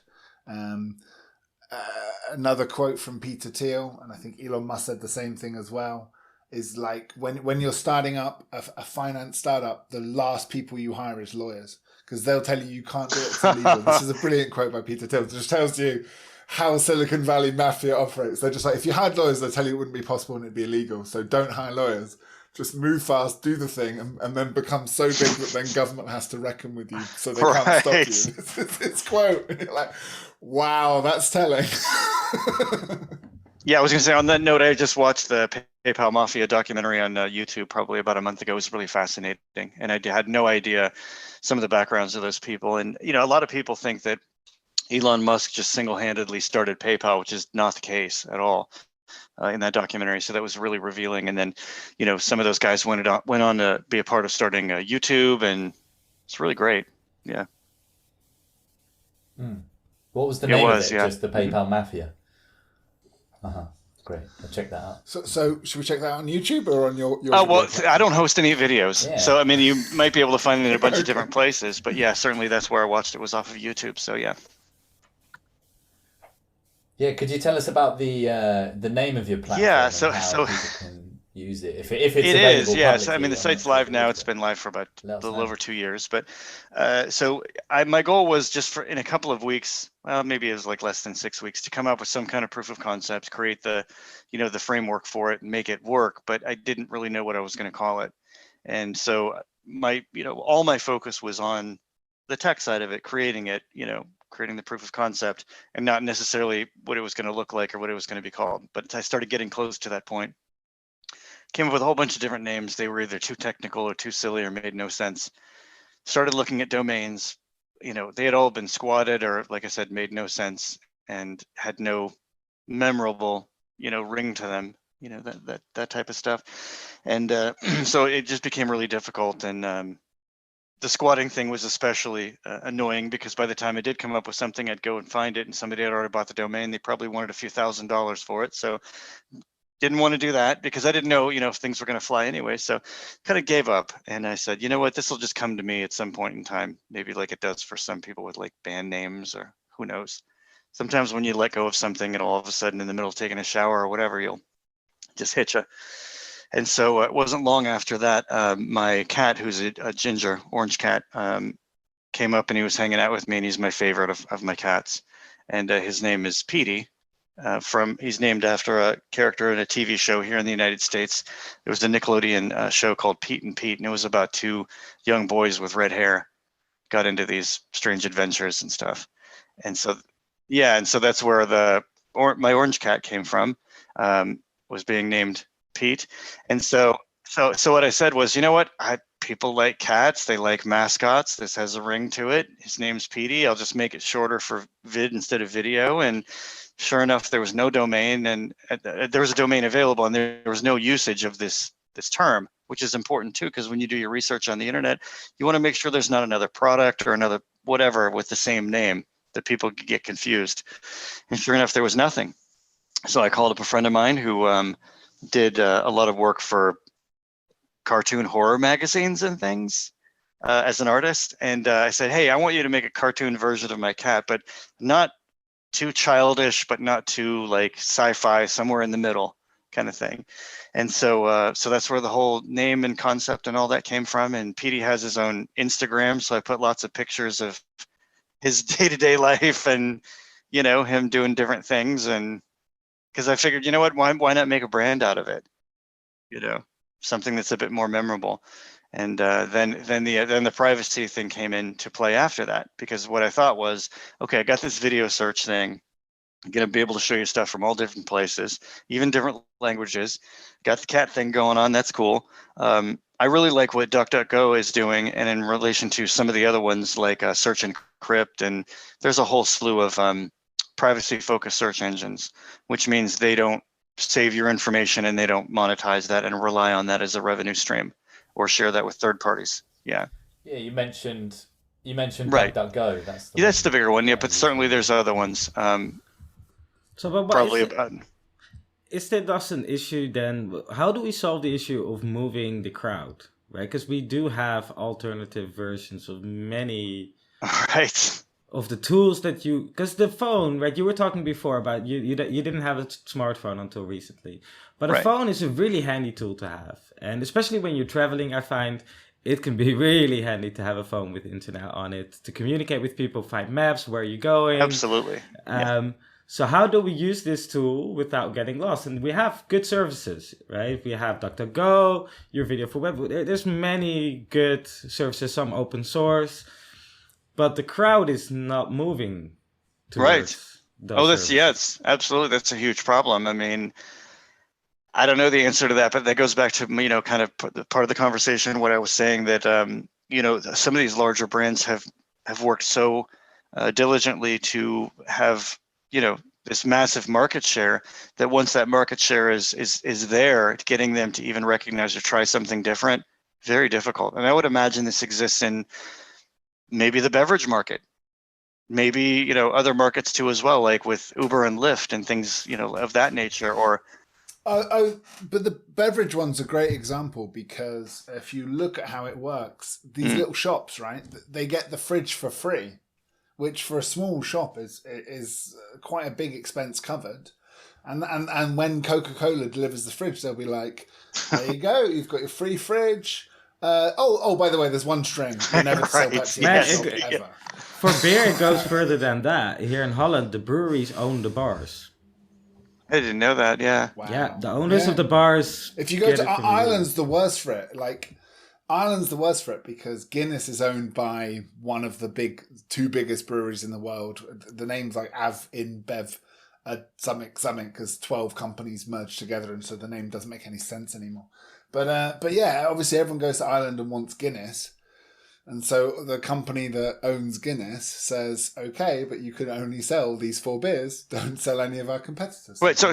Another quote from Peter Thiel, and I think Elon Musk said the same thing as well, is like when you're starting up a finance startup, the last people you hire is lawyers, because they'll tell you can't do it, it's illegal. This is a brilliant quote by Peter Thiel. It just tells you how Silicon Valley mafia operates. They're just like, if you hired lawyers, they'll tell you it wouldn't be possible and it'd be illegal. So don't hire lawyers. Just move fast, do the thing, and then become so big that then government has to reckon with you, so they can't stop you. It's quote. And you're like, wow, that's telling. Yeah, I was going to say, on that note, I just watched the PayPal Mafia documentary on YouTube probably about a month ago. It was really fascinating. And I had no idea some of the backgrounds of those people. And, a lot of people think that Elon Musk just single-handedly started PayPal, which is not the case at all. in that documentary. So that was really revealing. And then, some of those guys went on to be a part of starting YouTube, and it's really great. Yeah. What was the It name was, of it? yeah. Just the PayPal Mafia. Great. I'll check that out. So should we check that out on YouTube or on your Oh, video well, platform? I don't host any videos. Yeah. So, I mean, you might be able to find it in a bunch of different places. But yeah, certainly that's where I watched it, was off of YouTube. So, yeah. Yeah, could you tell us about the name of your platform? Yeah, and so- how so- people can use it if it's It available is, yes. publicly. I mean, the I'm site's not sure live if now. it It's is. been live for about a Let us little know. over 2 years. But my goal was just in a couple of weeks, well, maybe it was like less than 6 weeks, to come up with some kind of proof of concept, create the framework for it and make it work. But I didn't really know what I was going to call it. And so all my focus was on the tech side of it, creating it, creating the proof of concept, and not necessarily what it was going to look like or what it was going to be called. But I started getting close to that point. Came up with a whole bunch of different names. They were either too technical or too silly or made no sense. Started looking at domains. They had all been squatted or, like I said, made no sense and had no memorable, ring to them. That type of stuff. And so it just became really difficult. And the squatting thing was especially annoying, because by the time I did come up with something, I'd go and find it, and somebody had already bought the domain. They probably wanted a few $1,000s for it. So didn't want to do that, because I didn't know, if things were going to fly anyway. So kind of gave up. And I said, you know what, this will just come to me at some point in time, maybe like it does for some people with like band names, or who knows. Sometimes when you let go of something, it'll all of a sudden, in the middle of taking a shower or whatever, you'll just hit you. And so it wasn't long after that, my cat, who's a ginger orange cat, came up and he was hanging out with me, and he's my favorite of my cats. And his name is Petey. He's named after a character in a TV show here in the United States. There was a Nickelodeon show called Pete and Pete, and it was about two young boys with red hair got into these strange adventures and stuff. And so, yeah, and so that's where my orange cat came from, was being named Pete. And so what I said was, you know what, people like cats, they like mascots. This has a ring to it. His name's Petey. I'll just make it shorter for vid instead of video. And sure enough, there was no domain, and there was a domain available, and there was no usage of this term, which is important too, because when you do your research on the internet, you want to make sure there's not another product or another whatever with the same name that people get confused. And sure enough, there was nothing. So I called up a friend of mine who did a lot of work for cartoon horror magazines and things as an artist. And I said, hey, I want you to make a cartoon version of my cat, but not too childish, but not too like sci-fi, somewhere in the middle kind of thing. And so that's where the whole name and concept and all that came from. And Petey has his own Instagram, so I put lots of pictures of his day-to-day life and, him doing different things. And because I figured, you know what, why not make a brand out of it? Something that's a bit more memorable. And then the privacy thing came into play after that, because what I thought was, okay, I got this video search thing. I'm going to be able to show you stuff from all different places, even different languages. Got the cat thing going on. That's cool. I really like what DuckDuckGo is doing, and in relation to some of the other ones like Search and Encrypt, and there's a whole slew of privacy-focused search engines, which means they don't save your information and they don't monetize that and rely on that as a revenue stream or share that with third parties. Yeah. Yeah, you mentioned Right. DuckDuckGo. That's the bigger one. Yeah, but certainly there's other ones. So, but Probably is, about. is there thus an issue then? How do we solve the issue of moving the crowd, right? Because we do have alternative versions of many Right. of the tools that because the phone, right? You were talking before about you didn't have a smartphone until recently, but a Right. phone is a really handy tool to have, and especially when you're traveling, I find it can be really handy to have a phone with internet on it to communicate with people, find maps, where you're going. Absolutely. So how do we use this tool without getting lost? And we have good services, right? We have DuckDuckGo, your video for web. There's many good services, some open source, but the crowd is not moving towards Right. those services. It's absolutely, that's a huge problem. I mean, I don't know the answer to that, but that goes back to, kind of part of the conversation, what I was saying, that, some of these larger brands have worked so diligently to have, this massive market share, that once that market share is there, getting them to even recognize or try something different, very difficult. And I would imagine this exists in maybe the beverage market, maybe, other markets too as well, like with Uber and Lyft and things, of that nature. Or but the beverage one's a great example, because if you look at how it works, these little shops, right, they get the fridge for free, which for a small shop is quite a big expense covered. And when Coca-Cola delivers the fridge, they'll be like, there you go, you've got your free fridge. Oh, by the way, there's one string. You never sell Pepsi ever. For beer, it goes further than that. Here in Holland, the breweries own the bars. I didn't know that. Yeah. Wow. Yeah, the owners of the bars. If you go to Ireland's the worst for it. Like, Ireland's the worst for it because Guinness is owned by one of the two biggest breweries in the world. The name's like Av in Bev something, because 12 companies merged together, and so the name doesn't make any sense anymore. But yeah, obviously everyone goes to Ireland and wants Guinness. And so the company that owns Guinness says, okay, but you can only sell these 4 beers. Don't sell any of our competitors. Wait, so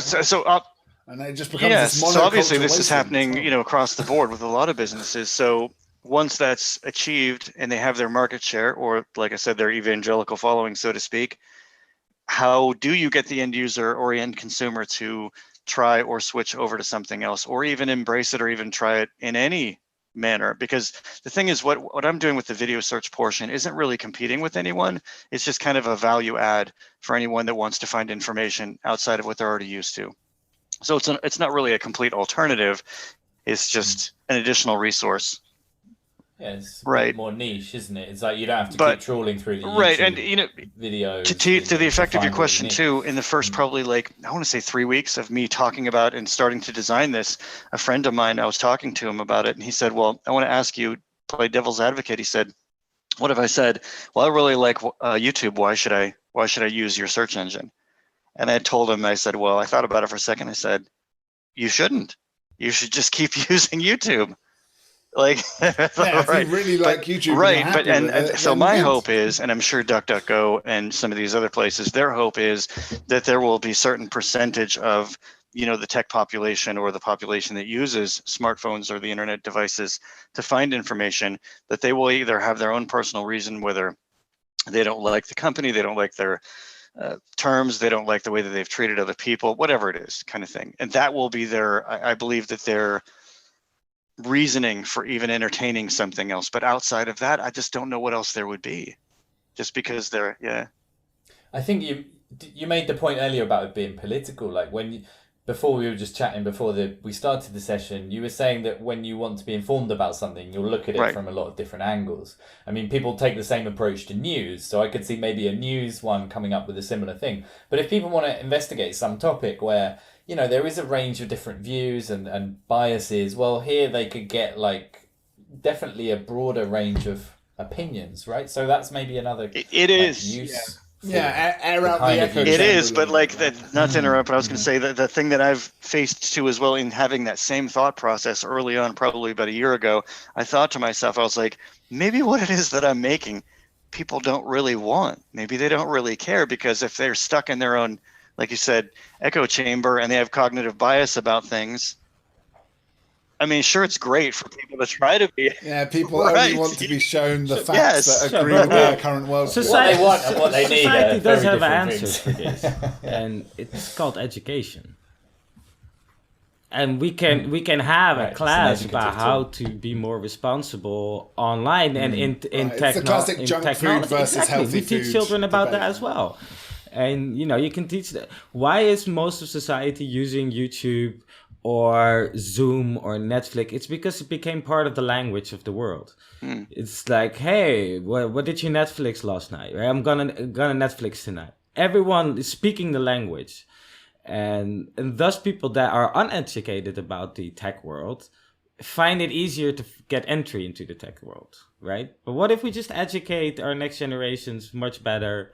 and it just becomes this monoculture. So obviously this is wasteland happening, across the board with a lot of businesses. So once that's achieved and they have their market share, or like I said, their evangelical following, so to speak, how do you get the end user or end consumer to try or switch over to something else, or even embrace it, or even try it in any manner? Because the thing is, what I'm doing with the video search portion isn't really competing with anyone. It's just kind of a value add for anyone that wants to find information outside of what they're already used to. So it's not really a complete alternative. It's just an additional resource. Yeah, it's right. More niche, isn't it? It's like you don't have to keep trawling through the YouTube right, and videos. To the effect of your question too, in the first probably I want to say 3 weeks of me talking about and starting to design this, a friend of mine, I was talking to him about it, and he said, well, I want to ask you, play devil's advocate. He said, what if I said, well, I really like YouTube. Why should I use your search engine? And I told him, I said, well, I thought about it for a second. I said, you shouldn't. You should just keep using YouTube. Like, if you really like YouTube, right? But so my hope is, and I'm sure DuckDuckGo and some of these other places, their hope is that there will be certain percentage of the tech population, or the population that uses smartphones or the internet devices to find information, that they will either have their own personal reason, whether they don't like the company, they don't like their terms, they don't like the way that they've treated other people, whatever it is, kind of thing, and that will be I believe that their reasoning for even entertaining something else. But outside of that, I just don't know what else there would be, just because I think you made the point earlier about it being political. Like before we were just chatting before we started the session, you were saying that when you want to be informed about something, you'll look at it from a lot of different angles. I mean, people take the same approach to news, so I could see maybe a news one coming up with a similar thing. But if people want to investigate some topic where there is a range of different views and biases, well, here they could get definitely a broader range of opinions, right? So that's maybe another it is use. Air out the echo It is, but that. Not to interrupt, but I was going to say that the thing that I've faced too as well in having that same thought process early on, probably about a year ago, I thought to myself, I was like, maybe what it is that I'm making, people don't really want. Maybe they don't really care, because if they're stuck in their own, like you said, echo chamber, and they have cognitive bias about things, I mean, sure, it's great for people to try to be. Yeah, people only want to be shown the facts that agree with their current world. Society, what they want and what they need. Society does have very answers for this, and it's called education. And we can have a class about how to be more responsible online and in It's the classic junk food versus healthy we teach food children about debate. that as well. And you can teach that. Why is most of society using YouTube or Zoom or Netflix? It's because it became part of the language of the world. It's like, hey, what did you Netflix last night? I'm gonna Netflix tonight. Everyone is speaking the language, and thus people that are uneducated about the tech world find it easier to get entry into the tech world, right? But what if we just educate our next generations much better,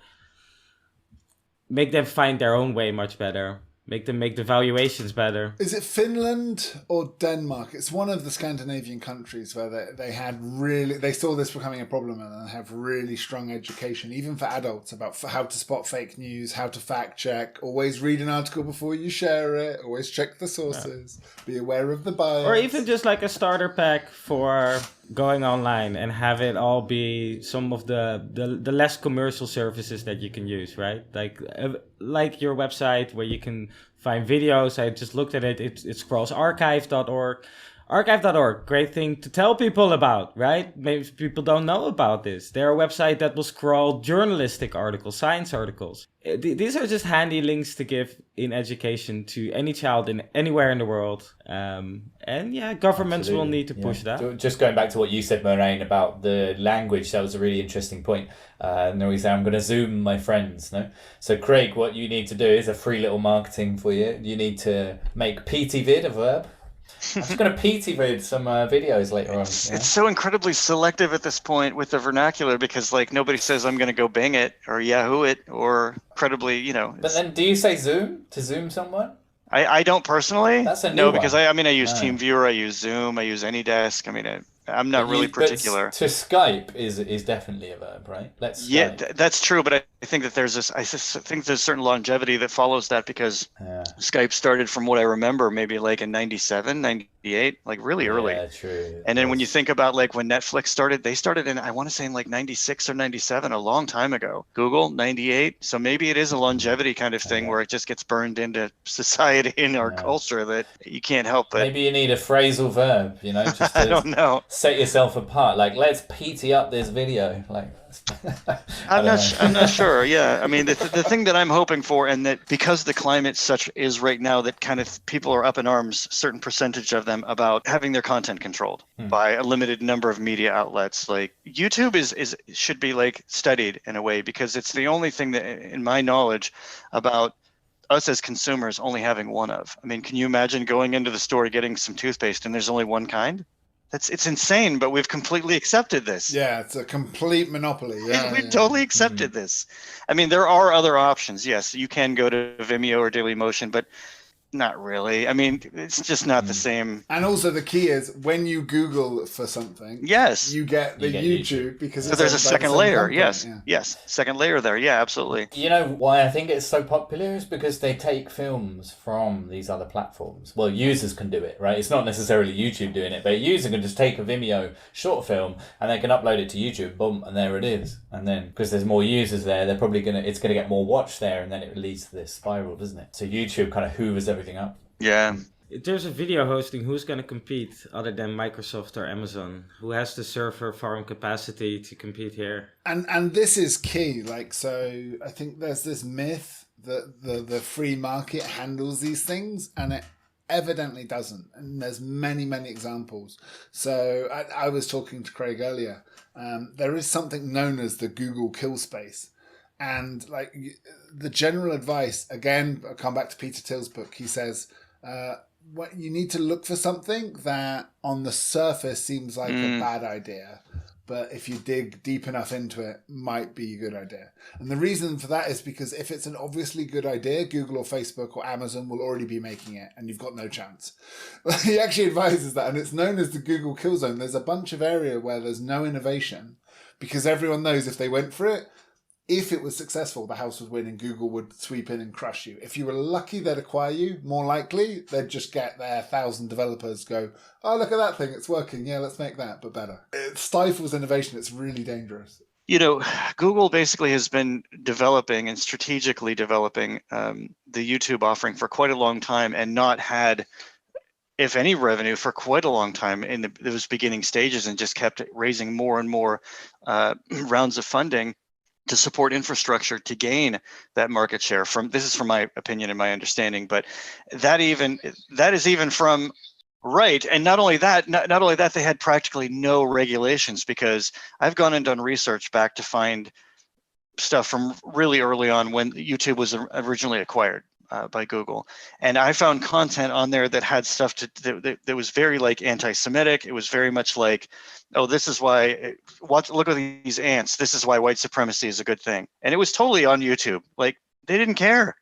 make them find their own way much better? make the valuations better. Is it Finland or Denmark? It's one of the Scandinavian countries where they saw this becoming a problem and have really strong education, even for adults, about how to spot fake news, how to fact check, always read an article before you share it, always check the sources, be aware of the bias. Or even just like a starter pack for going online and have it all be some of the less commercial services that you can use, right? Like your website where you can find videos. I just looked at it. It scrolls archive.org. Archive.org, great thing to tell people about, right? Maybe people don't know about this. They're a website that will scroll journalistic articles, science articles. These are just handy links to give in education to any child in anywhere in the world. And yeah, governments will need to push that. Just going back to what you said, Moraine, about the language, that was a really interesting point. And then we say, I'm going to Zoom my friends. No, so Craig, what you need to do is a free little marketing for you. You need to make PeteyVid a verb. I'm just going to PeteyVid some videos later on. It's so incredibly selective at this point with the vernacular because like nobody says I'm going to go Bing it or Yahoo it or credibly, you know. But then do you say Zoom to Zoom someone? I don't personally. That's a new no, one. because I use TeamViewer, I use Zoom, I use AnyDesk. I mean, I'm not really particular. To Skype is definitely a verb, right? Let's. Yeah, that's true. But I think that there's this. I think there's certain longevity that follows that because Skype started, from what I remember, maybe like in 97, 98, like really early. Yeah, true. And then when you think about like when Netflix started, they started in, I want to say in like 96 or 97, a long time ago. Google 98. So maybe it is a longevity kind of thing where it just gets burned into society and our culture that you can't help but. Maybe you need a phrasal verb, you know, just to I don't know. Set yourself apart. Like, let's PT up this video. Like, I'm not sure. Yeah, I mean, the thing that I'm hoping for, and that because the climate such is right now, that kind of people are up in arms, certain percentage of them, about having their content controlled by a limited number of media outlets. Like YouTube should be like studied in a way because it's the only thing that, in my knowledge, about us as consumers only having one of. I mean, can you imagine going into the store getting some toothpaste and there's only one kind? It's insane, but we've completely accepted this. Yeah, it's a complete monopoly. Yeah, we've totally accepted this. I mean, there are other options. Yes, you can go to Vimeo or Dailymotion, but not really. I mean, it's just not the same. And also the key is when you Google for something, yes, you get the YouTube because so there's a second layer. Yes, second layer there. Yeah, absolutely. You know why I think it's so popular is because they take films from these other platforms. Well, users can do it, right? It's not necessarily YouTube doing it, but a user can just take a Vimeo short film and they can upload it to YouTube, boom, and there it is. And then because there's more users there, they're probably it's gonna get more watch there, and then it leads to this spiral, doesn't it? So YouTube kind of hoovers everything up. Yeah. If there's a video hosting, who's going to compete other than Microsoft or Amazon? Who has the server farm capacity to compete here? And this is key. Like, so I think there's this myth that the free market handles these things, and it evidently doesn't. And there's many examples. So I was talking to Craig earlier. There is something known as the Google kill space. And like the general advice, again, I'll come back to Peter Thiel's book. He says, what you need to look for something that on the surface seems like a bad idea, but if you dig deep enough into it, might be a good idea. And the reason for that is because if it's an obviously good idea, Google or Facebook or Amazon will already be making it, and you've got no chance. He actually advises that, and it's known as the Google kill zone. There's a bunch of area where there's no innovation because everyone knows if they went for it, if it was successful, the house would win and Google would sweep in and crush you. If you were lucky, they'd acquire you. More likely, they'd just get their 1,000 developers go, oh, look at that thing. It's working. Yeah, let's make that, but better. It stifles innovation. It's really dangerous. You know, Google basically has been developing and strategically developing the YouTube offering for quite a long time and not had, if any, revenue for quite a long time in those beginning stages, and just kept raising more and more rounds of funding to support infrastructure to gain that market share. This is from my opinion and my understanding, but that is even from right. And not only that, they had practically no regulations, because I've gone and done research back to find stuff from really early on when YouTube was originally acquired by Google, and I found content on there that had stuff that was very like anti-Semitic. It was very much like, oh, this is why. Look at these ants. This is why white supremacy is a good thing, and it was totally on YouTube. Like, they didn't care.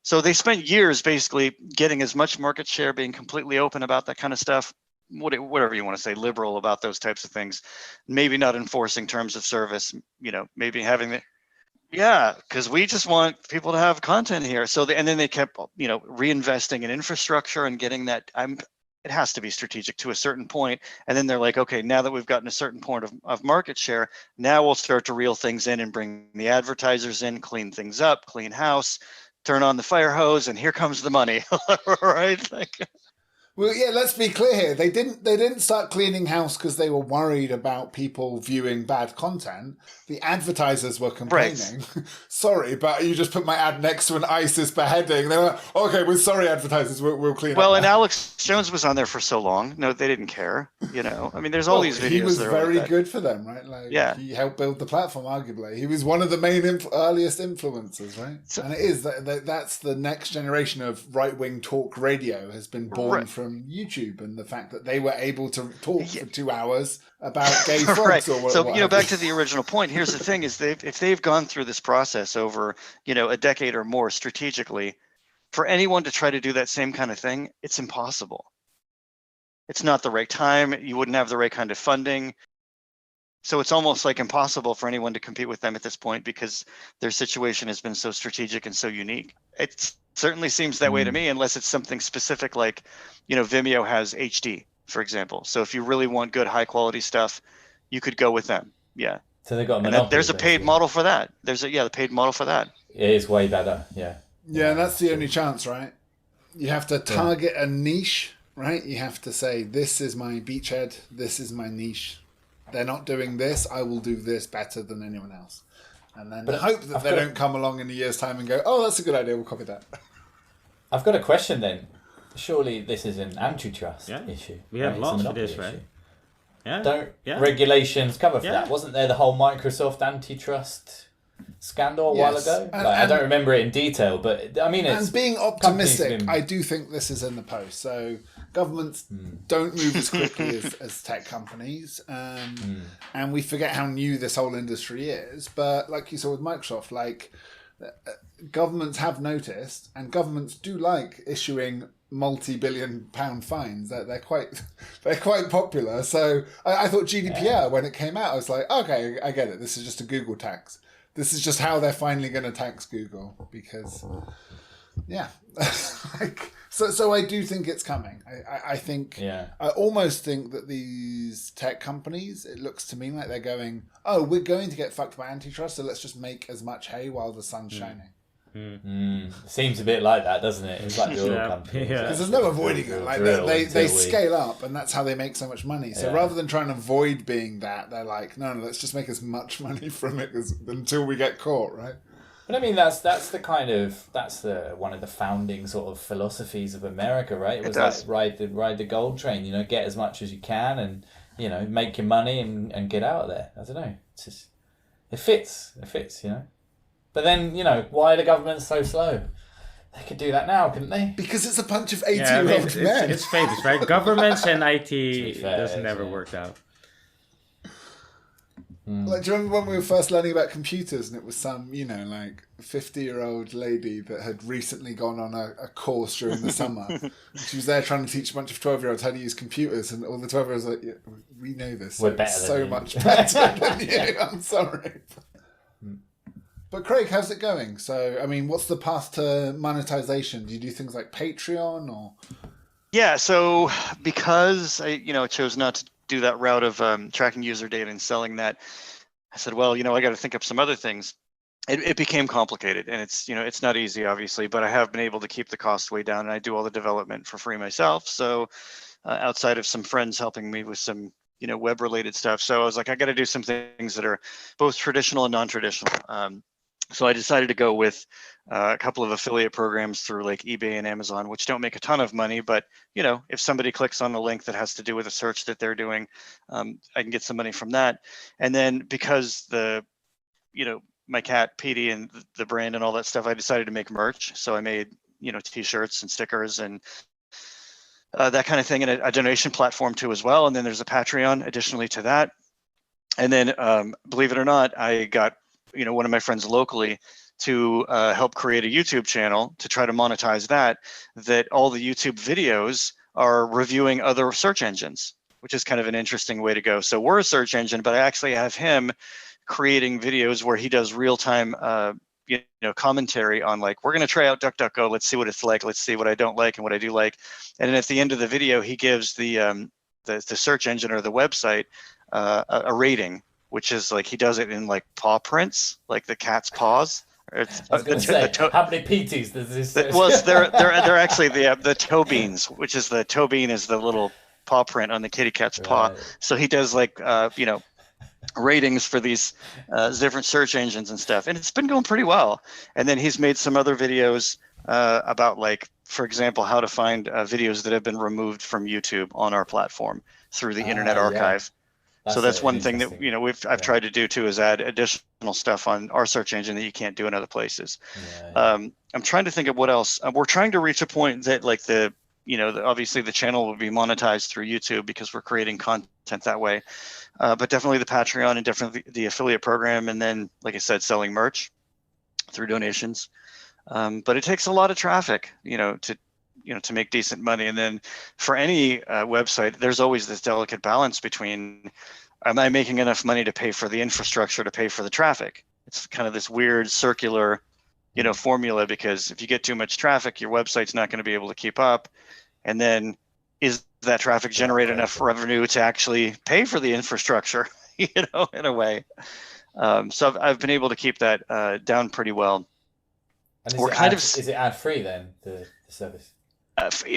So they spent years basically getting as much market share, being completely open about that kind of stuff, whatever you want to say, liberal about those types of things, maybe not enforcing terms of service, maybe having the, yeah, because we just want people to have content here. So, and then they kept, reinvesting in infrastructure and getting that. It has to be strategic to a certain point. And then they're like, okay, now that we've gotten a certain point of market share, now we'll start to reel things in and bring the advertisers in, clean things up, clean house, turn on the fire hose, and here comes the money, right? Well, yeah, let's be clear here. They didn't start cleaning house because they were worried about people viewing bad content. The advertisers were complaining. Right. Sorry, but you just put my ad next to an ISIS beheading. They were like, okay, we're sorry, advertisers, we'll clean up. Well, and Alex Jones was on there for so long. No, they didn't care. I mean, there's all these videos. He was very good for them, right? Yeah. He helped build the platform, arguably. He was one of the main earliest influencers, right? And it is that's the next generation of right-wing talk radio has been born from YouTube, and the fact that they were able to talk for 2 hours about gay frogs right. or whatever. So, back to the original point, here's the thing is if they've gone through this process over, a decade or more strategically, for anyone to try to do that same kind of thing, it's impossible. It's not the right time. You wouldn't have the right kind of funding. So it's almost like impossible for anyone to compete with them at this point because their situation has been so strategic and so unique. It certainly seems that way to me, unless it's something specific like, Vimeo has HD, for example. So if you really want good, high quality stuff, you could go with them. Yeah. So they got a monopoly. There's a paid model for that. The paid model for that. It is way better. Yeah. Yeah, and that's the only chance, right? You have to target a niche, right? You have to say, this is my beachhead, this is my niche. They're not doing this, I will do this better than anyone else. And then hope that they don't come along in a year's time and go, oh, that's a good idea, we'll copy that. I've got a question then. Surely this is an antitrust issue. We have laws for this, right? Yeah. Don't regulations cover for that? Wasn't there the whole Microsoft antitrust scandal a while ago? I don't remember it in detail, but I mean, it's... And being optimistic, I do think this is in the post. So governments don't move as quickly as tech companies, and we forget how new this whole industry is. But like you saw with Microsoft, governments have noticed, and governments do like issuing multi-billion-pound fines. They're quite popular. So I thought GDPR when it came out, I was like, okay, I get it. This is just a Google tax. This is just how they're finally going to tax Google because, So I do think it's coming. I almost think that these tech companies, it looks to me like they're going, oh, we're going to get fucked by antitrust, so let's just make as much hay while the sun's shining. Seems a bit like that, doesn't it? It's like the oil company. Because there's no avoiding it. Like they scale up, and that's how they make so much money. So rather than trying to avoid being that, they're like, no, let's just make as much money from it until we get caught, right? But I mean, that's one of the founding sort of philosophies of America, right? It was like ride the gold train. Get as much as you can, and make your money and get out of there. I don't know. It's just, it fits. But then, why are the governments so slow? They could do that now, couldn't they? Because it's a bunch of 80-year-old men. It's famous, right? Governments and IT never worked out. Like, do you remember when we were first learning about computers and it was some, 50-year-old lady that had recently gone on a course during the summer. She was there trying to teach a bunch of 12-year-olds how to use computers, and all the 12-year-olds were like, yeah, we know this. We're better so much better than you. I'm sorry. But Craig, how's it going? So, I mean, what's the path to monetization? Do you do things like Patreon or? Yeah, so because I chose not to do that route of tracking user data and selling that, I said, well, I got to think up some other things. It became complicated, and it's not easy, obviously, but I have been able to keep the cost way down, and I do all the development for free myself. So outside of some friends helping me with some web related stuff, so I was like, I got to do some things that are both traditional and non-traditional. So I decided to go with a couple of affiliate programs through like eBay and Amazon, which don't make a ton of money, but if somebody clicks on a link that has to do with a search that they're doing, I can get some money from that. And then because my cat Petey and the brand and all that stuff, I decided to make merch. So I made t-shirts and stickers and that kind of thing, and a donation platform too as well. And then there's a Patreon additionally to that. And then believe it or not, I got one of my friends locally to help create a YouTube channel to try to monetize that all the YouTube videos are reviewing other search engines, which is kind of an interesting way to go. So we're a search engine, but I actually have him creating videos where he does real-time commentary on, like, we're going to try out DuckDuckGo. Let's see what it's like. Let's see what I don't like and what I do like. And then at the end of the video, he gives the search engine or the website a rating, which is like, he does it in like paw prints, like the cat's paws. It's, I was going to say, how many PTs does this? Well, they're actually the toe beans, which is the toe bean is the little paw print on the kitty cat's paw. So he does like ratings for these different search engines and stuff, and it's been going pretty well. And then he's made some other videos about, like, for example, how to find videos that have been removed from YouTube on our platform through the Internet Archive. So that's one thing that I've tried to do too, is add additional stuff on our search engine that you can't do in other places. I'm trying to think of what else. We're trying to reach a point that, like, obviously the channel will be monetized through YouTube because we're creating content that way. But definitely the Patreon and definitely the affiliate program, and then, like I said, selling merch through donations. But it takes a lot of traffic, to make decent money. And then for any website, there's always this delicate balance between, am I making enough money to pay for the infrastructure, to pay for the traffic? It's kind of this weird circular, formula, because if you get too much traffic, your website's not going to be able to keep up. And then is that traffic generate enough revenue to actually pay for the infrastructure, in a way? So I've been able to keep that down pretty well. And is it ad free then, the service?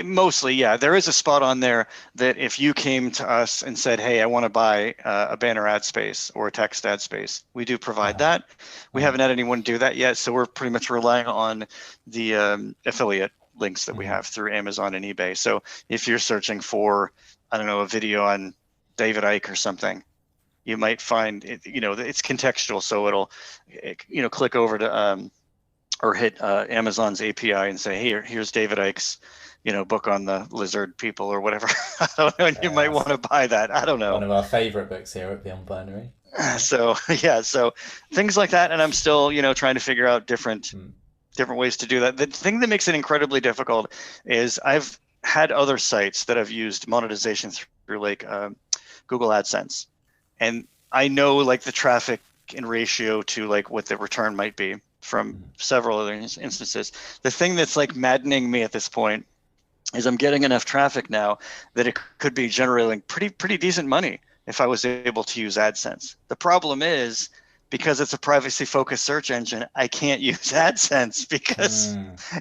Mostly, yeah. There is a spot on there that if you came to us and said, hey, I want to buy a banner ad space or a text ad space, we do provide that. We haven't had anyone do that yet, so we're pretty much relying on the affiliate links that we have through Amazon and eBay. So if you're searching for, I don't know, a video on David Icke or something, you might find it, it's contextual, so it'll, click over to or hit Amazon's API and say, hey, here's David Icke's book on the lizard people or whatever. I don't know, and you might want to buy that. I don't know. One of our favorite books here at Beyond Binary. So things like that, and I'm still trying to figure out different ways to do that. The thing that makes it incredibly difficult is I've had other sites that have used monetization through like Google AdSense, and I know, like, the traffic in ratio to, like, what the return might be from several other instances. The thing that's, like, maddening me at this point is I'm getting enough traffic now that it could be generating pretty decent money if I was able to use AdSense. The problem is, because it's a privacy-focused search engine, I can't use AdSense because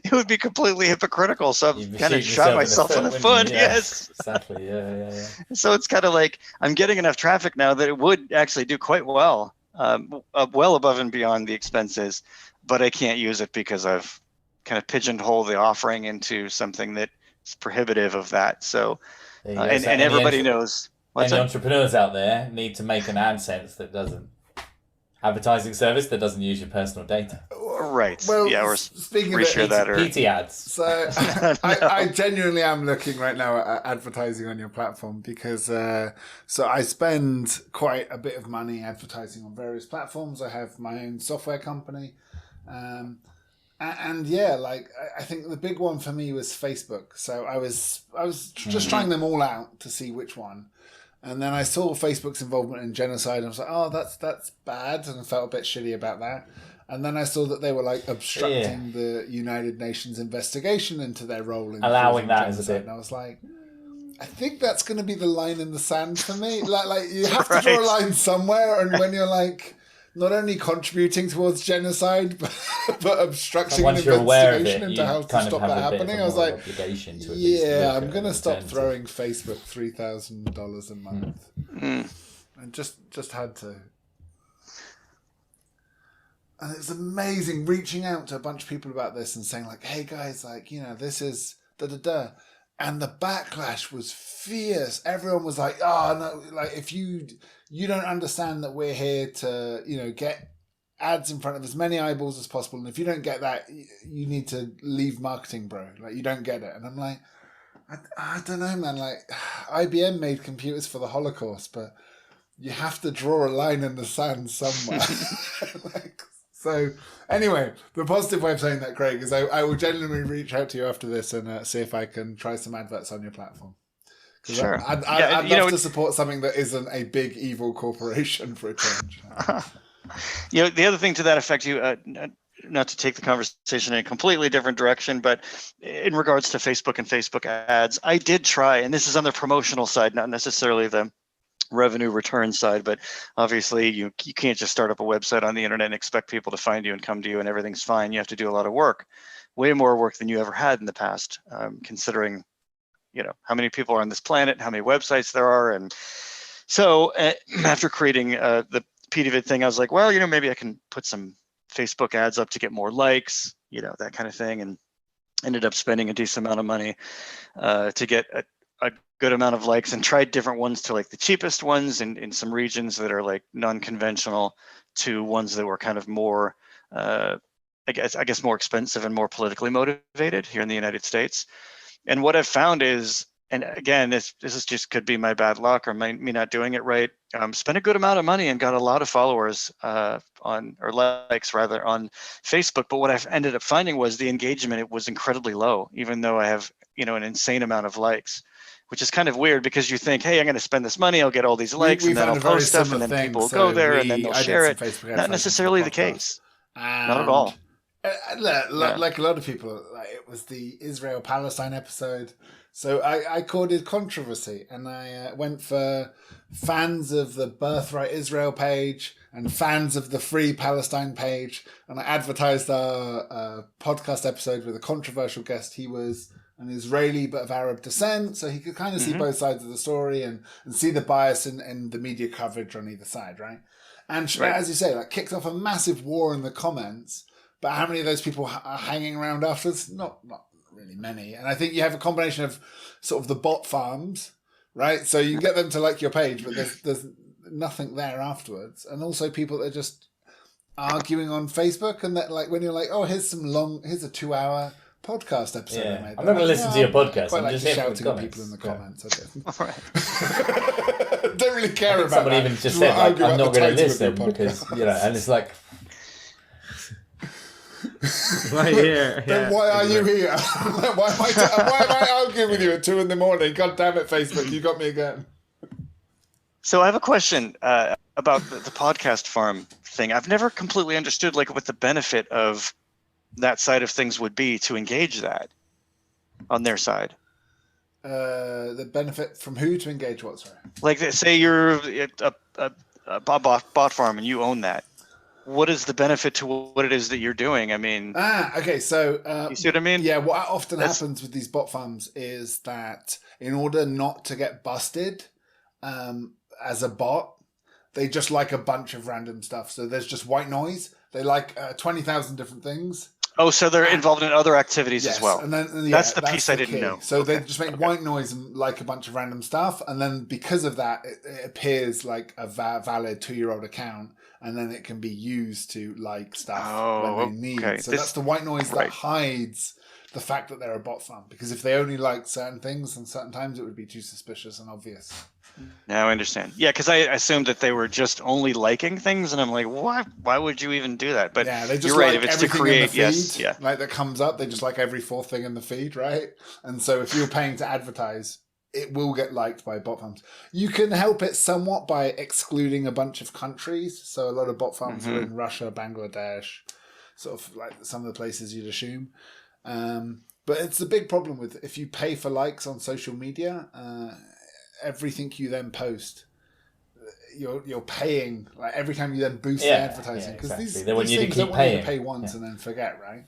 it would be completely hypocritical. So I've kind of shot myself in the foot. Yes, exactly. Yeah. So it's kind of like I'm getting enough traffic now that it would actually do quite well, well above and beyond the expenses, but I can't use it because I've kind of pigeonholed the offering into something that is prohibitive of that. So, and everybody knows. Any entrepreneurs out there need to make an AdSense that doesn't. Advertising service that doesn't use your personal data. Right. Well, yeah, or speaking of reshare that, or PT ads. So I genuinely am looking right now at advertising on your platform because so I spend quite a bit of money advertising on various platforms. I have my own software company. And yeah, like I think the big one for me was Facebook. So I was just trying them all out to see which one. And then I saw Facebook's involvement in genocide, and I was like, "Oh, that's bad," and I felt a bit shitty about that. And then I saw that they were like obstructing the United Nations investigation into their role in allowing that genocide. as a bit. And I was like, I think that's going to be the line in the sand for me. Like you have to draw a line somewhere, and when you're like not only contributing towards genocide, but obstructing an investigation into how to stop that happening. I was like, I'm going to stop throwing Facebook $3,000 a month. And just had to. And it was amazing reaching out to a bunch of people about this and saying like, hey guys, like, this is da-da-da. And the backlash was fierce. Everyone was like, oh no, like if you don't understand that we're here to, get ads in front of as many eyeballs as possible. And if you don't get that, you need to leave marketing, bro. Like you don't get it. And I'm like, I don't know, man. Like IBM made computers for the Holocaust, but you have to draw a line in the sand somewhere. So anyway, the positive way of saying that, Craig, is I will genuinely reach out to you after this and see if I can try some adverts on your platform. Sure. I'd love to support something that isn't a big evil corporation for a change. The other thing to that effect, not to take the conversation in a completely different direction, but in regards to Facebook and Facebook ads, I did try, and this is on the promotional side, not necessarily the revenue return side, but obviously you can't just start up a website on the internet and expect people to find you and come to you and everything's fine. You have to do a lot of work, way more work than you ever had in the past, considering how many people are on this planet, how many websites there are. And so after creating the PeteyVid thing, I was like, well, maybe I can put some Facebook ads up to get more likes, that kind of thing, and ended up spending a decent amount of money to get a good amount of likes, and tried different ones, to like the cheapest ones in some regions that are like non-conventional, to ones that were kind of more I guess more expensive and more politically motivated here in the United States. And what I've found is, and again, this is just could be my bad luck or me not doing it right, spent a good amount of money and got a lot of followers or likes rather on Facebook. But what I've ended up finding was the engagement, it was incredibly low, even though I have an insane amount of likes, which is kind of weird, because you think, hey, I'm going to spend this money, I'll get all these likes, and then I'll post stuff, and then people will go there, and then they'll share it. Not necessarily the case. Not at all. Like a lot of people, it was the Israel-Palestine episode. So I called it controversy, and I went for fans of the Birthright Israel page and fans of the Free Palestine page, and I advertised our podcast episode with a controversial guest. He was an Israeli but of Arab descent, so he could kind of see both sides of the story and see the bias in the media coverage on either side, right? And as you say, kicked off a massive war in the comments. But how many of those people are hanging around afterwards? Not really many. And I think you have a combination of sort of the bot farms, right? So you get them to like your page, but there's nothing there afterwards. And also people that are just arguing on Facebook, and that when you're like, oh, here's a 2-hour podcast episode I made. I'm not going to listen to your podcast. I'm just shouting at people in the comments. I don't really care about somebody that. even just said, I'm not going to listen because, and it's like... Right here. Then why are you here? why am I arguing with you at 2 a.m? God damn it, Facebook, you got me again. So I have a question about the podcast farm thing. I've never completely understood what the benefit of that side of things would be to engage that on their side. The benefit from who to engage what, sorry? Say you're a bot farm and you own that. What is the benefit to what it is that you're doing? I mean... okay, so... you see what I mean? Yeah, what often happens with these bot farms is that in order not to get busted as a bot, they just like a bunch of random stuff. So there's just white noise. They like 20,000 different things. Oh, so they're involved in other activities as well. And then, that's the piece I didn't know. So they just make white noise and like a bunch of random stuff. And then because of that, it appears like a valid 2-year-old account. And then it can be used to like stuff when they need. Okay. So that's the white noise that hides the fact that they're a bot farm. Because if they only like certain things and certain times, it would be too suspicious and obvious. Now I understand. Yeah, because I assumed that they were just only liking things, and I'm like, why would you even do that? But they just you're right. Like if it's to create, that comes up, they just like every 4th thing in the feed, right? And so if you're paying to advertise, it will get liked by bot farms. You can help it somewhat by excluding a bunch of countries. So a lot of bot farms are in Russia, Bangladesh, sort of like some of the places you'd assume. But it's a big problem with if you pay for likes on social media, everything you then post, you're paying every time you then boost the advertising, because these things don't want you to pay once and then forget, right?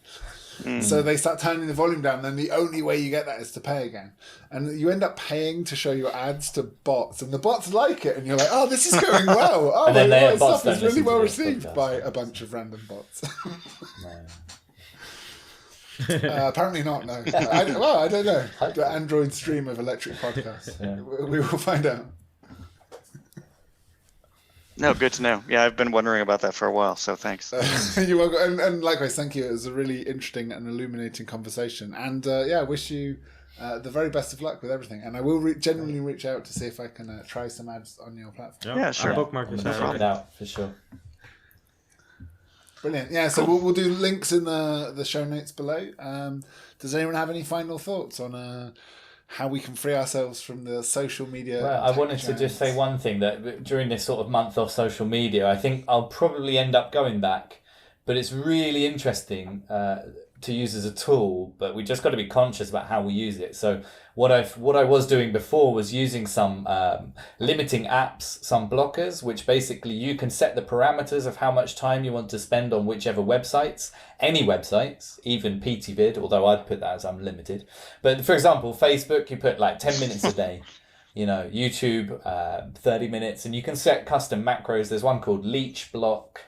So they start turning the volume down, then the only way you get that is to pay again, and you end up paying to show your ads to bots, and the bots like it, and you're like, oh, this is going well, oh, my stuff is really well received by a bunch of random bots. Apparently not, no. I don't know. The Android stream of electric podcasts. We will find out. No, good to know. Yeah, I've been wondering about that for a while, so thanks. You're welcome. And likewise, thank you. It was a really interesting and illuminating conversation. And I wish you the very best of luck with everything. And I will genuinely reach out to see if I can try some ads on your platform. Yeah, sure. I'll bookmark this out for sure. Brilliant. Yeah, so we'll do links in the show notes below. Does anyone have any final thoughts on how we can free ourselves from the social media? Well, I wanted to just say one thing, that during this sort of month off social media, I think I'll probably end up going back, but it's really interesting to use as a tool, but we just got to be conscious about how we use it. So what I was doing before was using some limiting apps, some blockers, which basically you can set the parameters of how much time you want to spend on whichever websites, any websites, even PeteyVid, although I'd put that as unlimited. But for example, Facebook, you put like 10 minutes a day. You know, YouTube, 30 minutes, and you can set custom macros. There's one called Leech Block.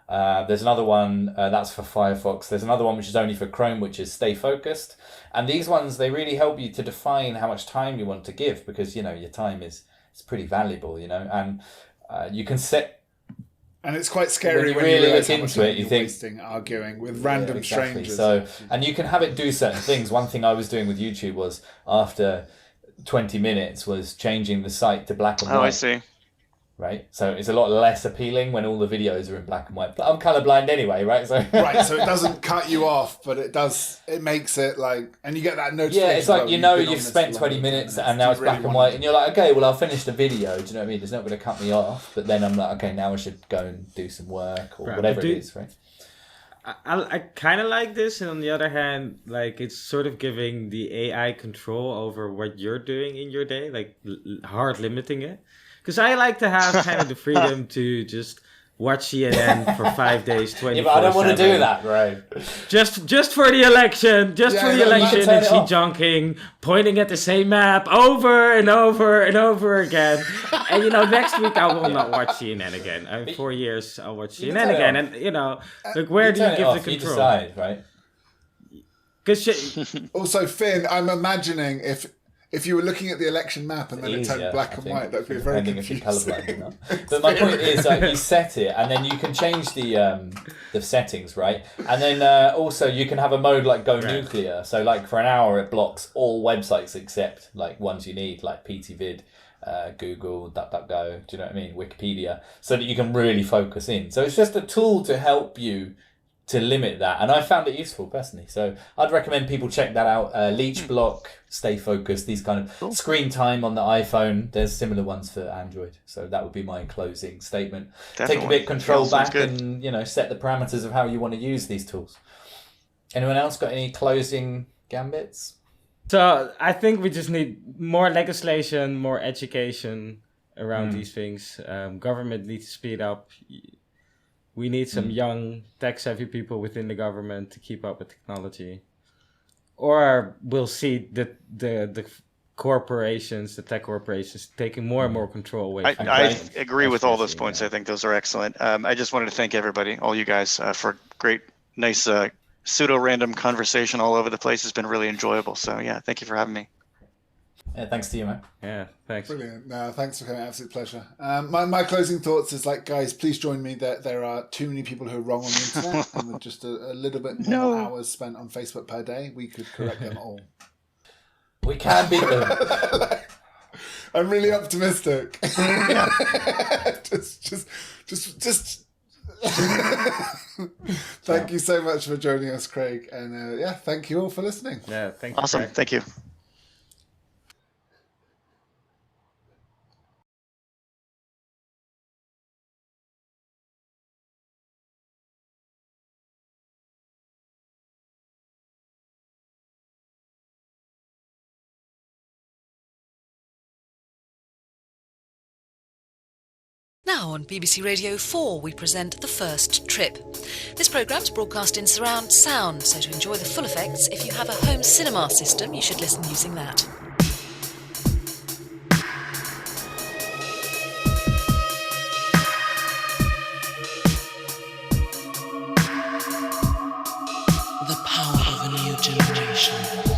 There's another one that's for Firefox. There's another one which is only for Chrome, which is Stay Focused. And these ones, they really help you to define how much time you want to give, because, you know, your time is pretty valuable, you know, and you can set. And it's quite scary when really you look realise how much into time it. You you're think wasting arguing with random strangers. So, and you can have it do certain things. One thing I was doing with YouTube was after 20 minutes was changing the site to black and white. Oh, I see. Right, so it's a lot less appealing when all the videos are in black and white. But I'm colorblind anyway, right? So right, so it doesn't cut you off, but it does. It makes it like, and you get that notification. Yeah, it's like, you know, been on you've this spent for 20 long, minutes and and now it's really black and want white, to- and you're like, okay, well, I'll finish the video. Do you know what I mean? It's not going to cut me off. But then I'm like, okay, now I should go and do some work or Right, whatever but it is, right? I kind of like this, and on the other hand, like, it's sort of giving the AI control over what you're doing in your day, like hard limiting it. Because I like to have kind of the freedom to just watch CNN for 5 days, 24/7. Yeah, but I don't want to do that, right? Just for the election, Yeah, for the yeah, election, turn and it she off. jonking, pointing at the same map over and over and over again. And, you know, next week I will not watch CNN again. In 4 years, I'll watch You can CNN turn it again. off. And, you know, like, where do you turn it give off, the you control? decide, right? Because Also, Finn, I'm imagining if you were looking at the election map and then it Easier, turned black I and think, white, that'd be very depending if you're confusing. colourblind or not. But my point is, you set it, and then you can change the settings, right? And then also you can have a mode like go nuclear. So like for an hour, it blocks all websites except like ones you need, like PeteyVid, Google, DuckDuckGo. Do you know what I mean? Wikipedia, so that you can really focus in. So it's just a tool to help you to limit that, and I found it useful personally. So I'd recommend people check that out. Leech Block, Stay Focused, these kind of screen time on the iPhone. There's similar ones for Android. So that would be my closing statement. Definitely. Take a bit of control Yeah, sounds back good. and, you know, set the parameters of how you want to use these tools. Anyone else got any closing gambits? So I think we just need more legislation, more education around these things. Government needs to speed up. We need some young, tech-savvy people within the government to keep up with technology. Or we'll see the corporations, the tech corporations, taking more and more control away from I government. agree with all those Especially, points. yeah. I think those are excellent. I just wanted to thank everybody, all you guys, for great, nice, pseudo-random conversation all over the place. It's been really enjoyable. So yeah, thank you for having me. Yeah, thanks to you, man. Yeah, thanks. Brilliant. No, thanks for coming. Absolute pleasure. My closing thoughts is like, guys, please join me. That there are too many people who are wrong on the internet, and with just a little bit more hours spent on Facebook per day, we could correct them all. We can beat them. I'm really optimistic. just. Thank you so much for joining us, Craig, and yeah, thank you all for listening. Yeah, thank you. Awesome. Craig. Thank you. Now on BBC Radio 4 we present The First Trip. This programme's broadcast in surround sound, so to enjoy the full effects, if you have a home cinema system, you should listen using that. The power of a new generation.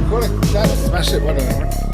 Recording. Dad, smash it. Why don't I?